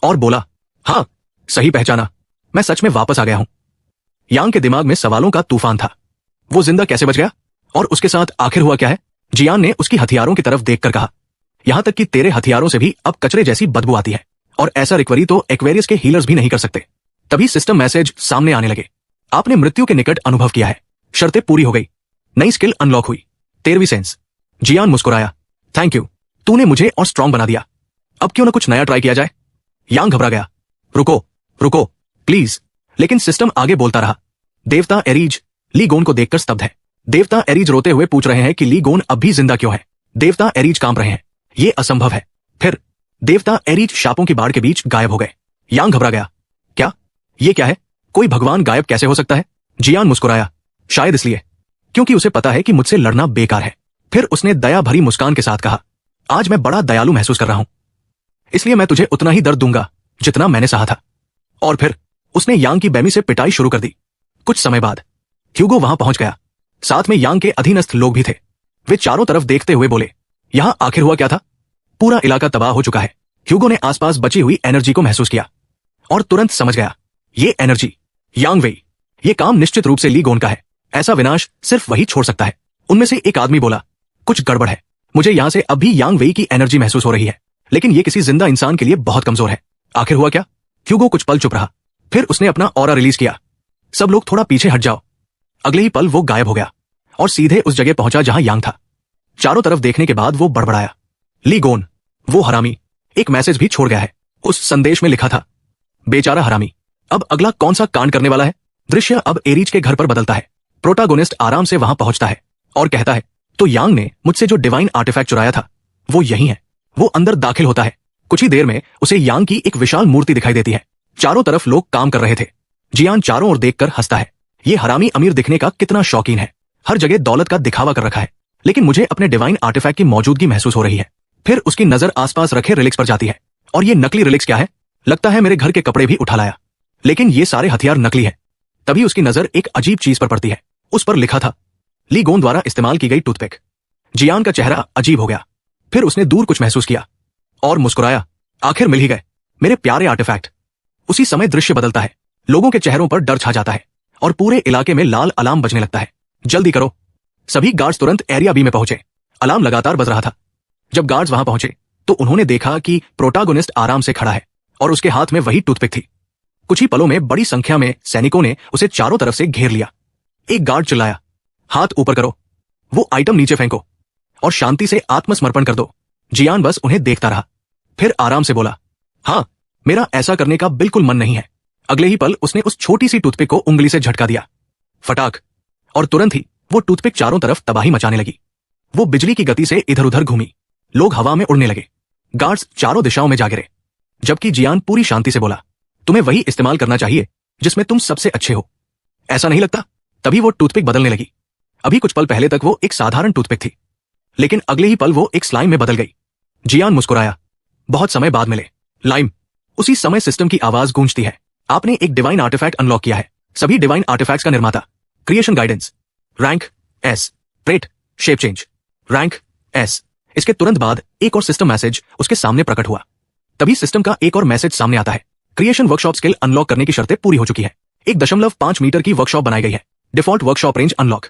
और बोला, हाँ, सही पहचाना, मैं सच में वापस आ गया हूं। यांग के दिमाग में सवालों का तूफान था। वो जिंदा कैसे बच गया, और उसके साथ आखिर हुआ क्या है? जियान ने उसकी हथियारों की तरफ देखकर कहा, यहां तक कि तेरे हथियारों से भी अब कचरे जैसी बदबू आती है, और ऐसा रिकवरी तो एक्वेरियस के हीलर्स भी नहीं कर सकते। तभी सिस्टम मैसेज सामने आने लगे, आपने मृत्यु के निकट अनुभव किया है, शर्तें पूरी हो गई, नई स्किल अनलॉक हुई, 13वीं सेंस। जियान मुस्कुराया, थैंक यू, तूने मुझे और स्ट्रांग बना दिया। अब क्यों ना कुछ नया ट्राई किया जाए? यांग घबरा गया। रुको रुको प्लीज। लेकिन सिस्टम आगे बोलता रहा। देवता एरीज ली गोन को देखकर स्तब्ध है। देवता एरीज रोते हुए पूछ रहे हैं कि ली गोन अब भी जिंदा क्यों है। देवता एरीज कांप रहे हैं, ये असंभव है। फिर देवता एरीज शापों की बाढ़ के बीच गायब हो गए। यांग घबरा गया, क्या ये क्या है? कोई भगवान गायब कैसे हो सकता है? जियान मुस्कुराया, शायद इसलिए क्योंकि उसे पता है कि मुझसे लड़ना बेकार है। फिर उसने दया भरी मुस्कान के साथ कहा, आज मैं बड़ा दयालु महसूस कर रहा हूं, इसलिए मैं तुझे उतना ही दर्द दूंगा जितना मैंने सहा था। और फिर उसने यांग की बेमी से पिटाई शुरू कर दी। कुछ समय बाद ह्यूगो वहां पहुंच गया। साथ में यांग के अधीनस्थ लोग भी थे। वे चारों तरफ देखते हुए बोले, यहां आखिर हुआ क्या था? पूरा इलाका तबाह हो चुका है। ह्यूगो ने आसपास बची हुई एनर्जी को महसूस किया और तुरंत समझ गया, ये एनर्जी यांग वेई, ये काम निश्चित रूप से ली गोन का है। ऐसा विनाश सिर्फ वही छोड़ सकता है। उनमें से एक आदमी बोला, कुछ गड़बड़ है, मुझे यहां से अब भी यांग वेई की एनर्जी महसूस हो रही है, लेकिन ये किसी जिंदा इंसान के लिए बहुत कमजोर है। आखिर हुआ क्या? ह्यूगो कुछ पल चुप रहा, फिर उसने अपना ऑरा रिलीज किया, सब लोग थोड़ा पीछे हट जाओ। अगले ही पल वो गायब हो गया और सीधे उस जगह पहुंचा जहां यांग था। चारों तरफ देखने के बाद वो बड़बड़ाया, ली गोन, वो हरामी, एक मैसेज भी छोड़ गया है। उस संदेश में लिखा था, बेचारा हरामी, अब अगला कौन सा कांड करने वाला है। दृश्य अब एरीज के घर पर बदलता है। प्रोटागोनिस्ट आराम से वहां पहुंचता है और कहता है, तो यांग ने मुझसे जो डिवाइन आर्टिफैक्ट चुराया था वो यही है। वो अंदर दाखिल होता है। कुछ ही देर में उसे यांग की एक विशाल मूर्ति दिखाई देती है। चारों तरफ लोग काम कर रहे थे। जियान चारों ओर देखकर हंसता है। ये हरामी अमीर दिखने का कितना शौकीन है, हर जगह दौलत का दिखावा कर रखा है, लेकिन मुझे अपने डिवाइन आर्टिफैक्ट की मौजूदगी महसूस हो रही है। फिर उसकी नजर आसपास रखे रिलिक्स पर जाती है। और ये नकली रिलिक्स क्या है? लगता है मेरे घर के कपड़े भी उठा लाया, लेकिन ये सारे हथियार नकली है। तभी उसकी नजर एक अजीब चीज पर पड़ती है। उस पर लिखा था, ली गोन द्वारा इस्तेमाल की गई टूथपिक। जियान का चेहरा अजीब हो गया। फिर उसने दूर कुछ महसूस किया और मुस्कुराया। आखिर मिल ही गए मेरे प्यारे आर्टिफैक्ट। उसी समय दृश्य बदलता है। लोगों के चेहरों पर डर छा जाता है और पूरे इलाके में लाल अलार्म बजने लगता है। जल्दी करो। सभी गार्ड्स तुरंत एरिया बी में पहुंचे। अलार्म लगातार बज रहा था। जब गार्ड्स वहां पहुंचे तो उन्होंने देखा कि प्रोटागोनिस्ट आराम से खड़ा है और उसके हाथ में वही टूथपिक थी। कुछ ही पलों में बड़ी संख्या में सैनिकों ने उसे चारों तरफ से घेर लिया। एक गार्ड चिल्लाया, हाथ ऊपर करो, वो आइटम नीचे फेंको और शांति से आत्मसमर्पण कर दो। जियान बस उन्हें देखता रहा। फिर आराम से बोला, हाँ, मेरा ऐसा करने का बिल्कुल मन नहीं है। अगले ही पल उसने उस छोटी सी टूथपिक को उंगली से झटका दिया, फटाक, और तुरंत ही वो टूथपिक चारों तरफ तबाही मचाने लगी। वो बिजली की गति से इधर उधर घूमी। लोग हवा में उड़ने लगे। गार्ड्स चारों दिशाओं में जा गिरे। जबकि जियान पूरी शांति से बोला, तुम्हें वही इस्तेमाल करना चाहिए जिसमें तुम सबसे अच्छे हो, ऐसा नहीं लगता? तभी वो टूथपिक बदलने लगी। अभी कुछ पल पहले तक वो एक साधारण टूथपिक थी, लेकिन अगले ही पल वो एक स्लाइम में बदल गई। जियान मुस्कुराया, बहुत समय बाद मिले, लाइम। उसी समय सिस्टम की आवाज गूंजती है, आपने एक डिवाइन आर्टिफैक्ट अनलॉक किया है। सभी डिवाइन आर्टिफैक्ट्स का निर्माता, creation guidance, rank S, trait, shape change, rank S. इसके तुरंत बाद एक और सिस्टम मैसेज उसके सामने प्रकट हुआ। तभी सिस्टम का एक और मैसेज सामने आता है, क्रिएशन वर्कशॉप स्किल अनलॉक करने की शर्तें पूरी हो चुकी है। 1.5 मीटर की वर्कशॉप बनाई गई है। Default workshop range unlock,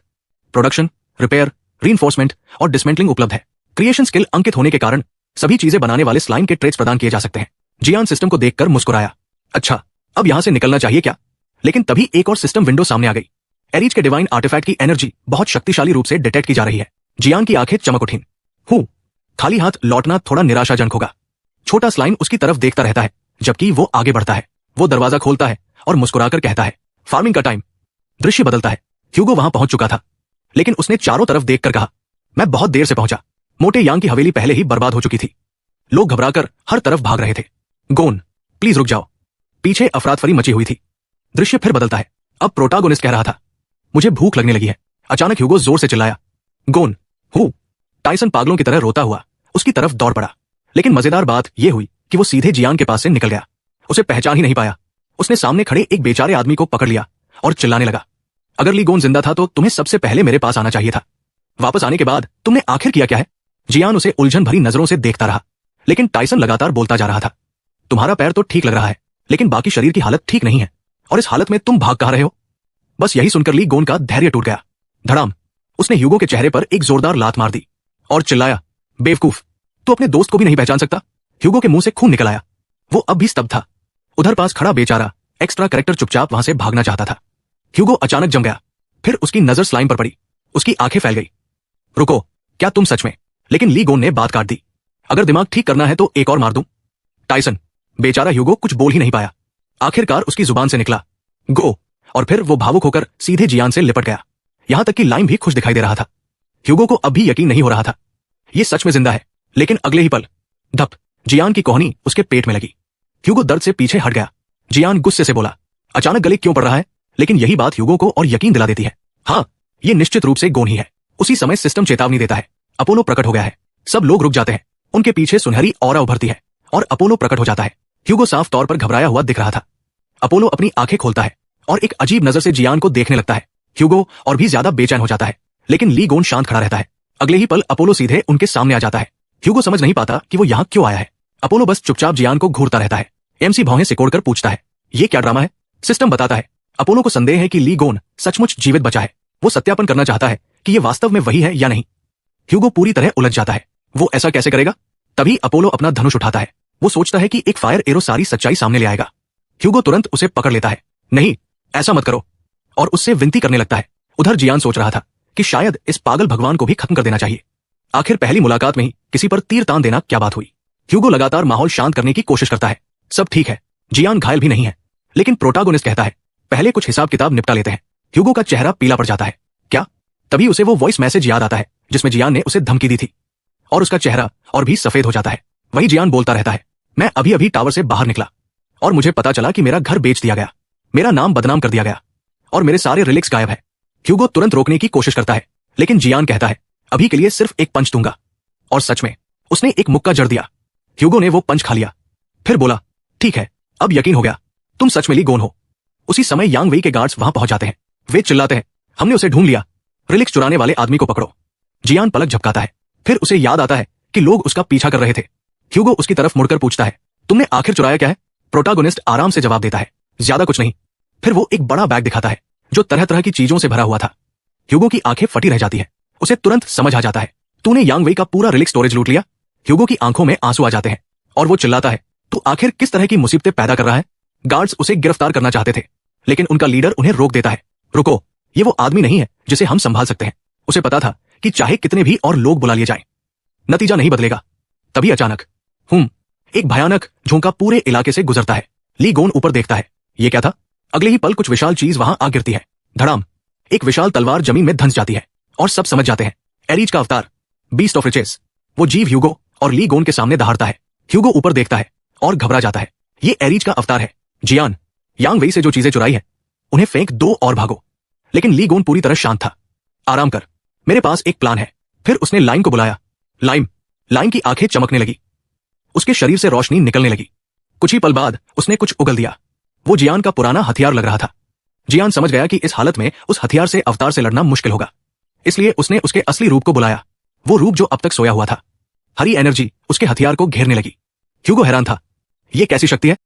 production, repair, reinforcement और डिसमेंटलिंग उपलब्ध है। क्रिएशन स्किल अंकित होने के कारण सभी चीजें बनाने वाले स्लाइम के ट्रेड्स प्रदान किए जा सकते हैं। जियान सिस्टम को देखकर मुस्कुराया, अच्छा, अब यहां से निकलना चाहिए क्या? लेकिन तभी एक और सिस्टम विंडो सामने आ गई। एरीज के डिवाइन आर्टिफैक्ट की एनर्जी बहुत शक्तिशाली रूप से डिटेक्ट की जा रही है। जियान की आंखें चमक उठीं। खाली हाथ लौटना थोड़ा निराशाजनक होगा। छोटा स्लाइम उसकी तरफ देखता रहता है जबकि वो आगे बढ़ता है। वो दरवाजा खोलता है और मुस्कुराकर कहता है, फार्मिंग का टाइम। दृश्य बदलता है। ह्यूगो वहां पहुंच चुका था, लेकिन उसने चारों तरफ देखकर कहा, मैं बहुत देर से पहुंचा। मोटे यांग की हवेली पहले ही बर्बाद हो चुकी थी। लोग घबराकर हर तरफ भाग रहे थे। गोन, प्लीज रुक जाओ। पीछे अफरातफरी मची हुई थी। दृश्य फिर बदलता है। अब प्रोटागोनिस्ट कह रहा था, मुझे भूख लगने लगी है। अचानक ह्यूगो जोर से चिल्लाया, गोन, हूँ। टाइसन पागलों की तरह रोता हुआ उसकी तरफ दौड़ पड़ा। लेकिन मजेदार बात यह हुई कि वो सीधे जियान के पास से निकल गया। उसे पहचान ही नहीं पाया। उसने सामने खड़े एक बेचारे आदमी को पकड़ लिया और चिल्लाने लगा, अगर ली गोन जिंदा था तो तुम्हें सबसे पहले मेरे पास आना चाहिए था। वापस आने के बाद तुमने आखिर किया क्या है? जियान उसे उलझन भरी नजरों से देखता रहा, लेकिन टाइसन लगातार बोलता जा रहा था, तुम्हारा पैर तो ठीक लग रहा है, लेकिन बाकी शरीर की हालत ठीक नहीं है, और इस हालत में तुम भाग कहां रहे हो? बस यही सुनकर ली गोन का धैर्य टूट गया। धड़ाम, उसने ह्यूगो के चेहरे पर एक जोरदार लात मार दी और चिल्लाया, बेवकूफ, तू अपने दोस्त को भी नहीं पहचान सकता? ह्यूगो के मुंह से खून निकल आया। वो अब भी स्तब्ध था। उधर पास खड़ा बेचारा एक्स्ट्रा कैरेक्टर चुपचाप वहां से भागना चाहता था। ह्यूगो अचानक जम गया। फिर उसकी नजर स्लाइम पर पड़ी। उसकी आंखें फैल गई। रुको, क्या तुम सच में? लेकिन ली गोन ने बात काट दी, अगर दिमाग ठीक करना है तो एक और मार दूं। टाइसन, बेचारा ह्यूगो कुछ बोल ही नहीं पाया। आखिरकार उसकी जुबान से निकला, गो, और फिर वो भावुक होकर सीधे जियान से लिपट गया। यहां तक कि लाइम भी खुश दिखाई दे रहा था। ह्यूगो को अब भी यकीन नहीं हो रहा था, ये सच में जिंदा है। लेकिन अगले ही पल धप, जियान की कोहनी उसके पेट में लगी। ह्यूगो दर्द से पीछे हट गया। जियान गुस्से से बोला, अचानक गले क्यों पड़ रहा है? लेकिन यही बात ह्यूगो को और यकीन दिला देती है, हाँ, ये निश्चित रूप से गोन ही है। उसी समय सिस्टम चेतावनी देता है, अपोलो प्रकट हो गया है। सब लोग रुक जाते हैं। उनके पीछे सुनहरी ऑरा उभरती है और अपोलो प्रकट हो जाता है। ह्यूगो साफ तौर पर घबराया हुआ दिख रहा था। अपोलो अपनी आंखें खोलता है और एक अजीब नजर से जियान को देखने लगता है। ह्यूगो और भी ज्यादा बेचैन हो जाता है, लेकिन ली गोन शांत खड़ा रहता है। अगले ही पल अपोलो सीधे उनके सामने आ जाता है। ह्यूगो समझ नहीं पाता कि वो यहाँ क्यों आया है। अपोलो बस चुपचाप जियान को घूरता रहता है। एमसी भौहें सिकोड़कर पूछता है, ये क्या ड्रामा है? सिस्टम बताता है, अपोलो को संदेह है कि ली गोन सचमुच जीवित बचा है। वो सत्यापन करना चाहता है कि ये वास्तव में वही है या नहीं। ह्यूगो पूरी तरह उलझ जाता है। वो ऐसा कैसे करेगा? तभी अपोलो अपना धनुष उठाता है। वो सोचता है कि एक फायर एरो सारी सच्चाई सामने ले आएगा। ह्यूगो तुरंत उसे पकड़ लेता है, नहीं, ऐसा मत करो, और उससे विनती करने लगता है। उधर जियान सोच रहा था कि शायद इस पागल भगवान को भी खत्म कर देना चाहिए। आखिर पहली मुलाकात में ही किसी पर तीर तान देना क्या बात हुई। ह्यूगो लगातार माहौल शांत करने की कोशिश करता है। सब ठीक है, जियान घायल भी नहीं है, लेकिन प्रोटागोनिस्ट कहता है पहले कुछ हिसाब किताब निपटा लेते हैं। ह्यूगो का चेहरा पीला पड़ जाता है। क्या? तभी उसे वो वॉइस मैसेज याद आता है जिसमें जियान ने उसे धमकी दी थी, और उसका चेहरा और भी सफेद हो जाता है। वही जियान बोलता रहता है, मैं अभी अभी टावर से बाहर निकला और मुझे पता चला कि मेरा घर बेच दिया गया, मेरा नाम बदनाम कर दिया गया और मेरे सारे रिलिक्स गायब है। ह्यूगो तुरंत रोकने की कोशिश करता है, लेकिन जियान कहता है अभी के लिए सिर्फ एक पंच दूंगा। और सच में उसने एक मुक्का जड़ दिया। ह्यूगो ने वो पंच खा लिया, फिर बोला, ठीक है, अब यकीन हो गया, तुम सच में ली गोन हो। उसी समय यांग वेई के गार्ड्स वहां पहुंच जाते हैं। वे चिल्लाते हैं, हमने उसे ढूंढ लिया, रिलिक्स चुराने वाले आदमी को पकड़ो। जियान पलक झपकाता है, फिर उसे याद आता है कि लोग उसका पीछा कर रहे थे। ह्यूगो उसकी तरफ मुड़कर पूछता है, तुमने आखिर चुराया क्या है? प्रोटागोनिस्ट आराम से जवाब देता है, ज्यादा कुछ नहीं। फिर वो एक बड़ा बैग दिखाता है जो तरह तरह की चीजों से भरा हुआ था। ह्यूगो की आंखें फटी रह जाती है। उसे तुरंत समझ आ जाता है, तूने यांग वेई का पूरा रिलिक्स स्टोरेज लूट लिया। ह्यूगो की आंखों में आंसू आ जाते हैं और वो चिल्लाता है, तू आखिर किस तरह की मुसीबतें पैदा कर रहा है? गार्ड्स उसे गिरफ्तार करना चाहते थे, लेकिन उनका लीडर उन्हें रोक देता है। रुको, ये वो आदमी नहीं है जिसे हम संभाल सकते हैं। उसे पता था कि चाहे कितने भी और लोग बुला लिए जाएं, नतीजा नहीं बदलेगा। तभी अचानक एक भयानक झोंका पूरे इलाके से गुजरता है। ली गोन ऊपर देखता है, ये क्या था? अगले ही पल कुछ विशाल चीज वहां आ गिरती है। धड़ाम, एक विशाल तलवार जमीन में धंस जाती है और सब समझ जाते हैं, एरीज का अवतार, बीस्ट ऑफ रिचेस। वो जीव ह्यूगो और ली गोन के सामने दहाड़ता है। ह्यूगो ऊपर देखता है और घबरा जाता है, ये एरीज का अवतार है। जियान, यांग वेई से जो चीजें चुराई है उन्हें फेंक दो और भागो। लेकिन ली गोन पूरी तरह शांत था। आराम कर, मेरे पास एक प्लान है। फिर उसने लाइम को बुलाया। लाइम की आंखें चमकने लगी, उसके शरीर से रोशनी निकलने लगी। कुछ ही पल बाद उसने कुछ उगल दिया। वो जियान का पुराना हथियार लग रहा था। जियान समझ गया कि इस हालत में उस हथियार से अवतार से लड़ना मुश्किल होगा, इसलिए उसने उसके असली रूप को बुलाया, वो रूप जो अब तक सोया हुआ था। हरी एनर्जी उसके हथियार को घेरने लगी। ह्यूगो हैरान था, ये कैसी शक्ति है?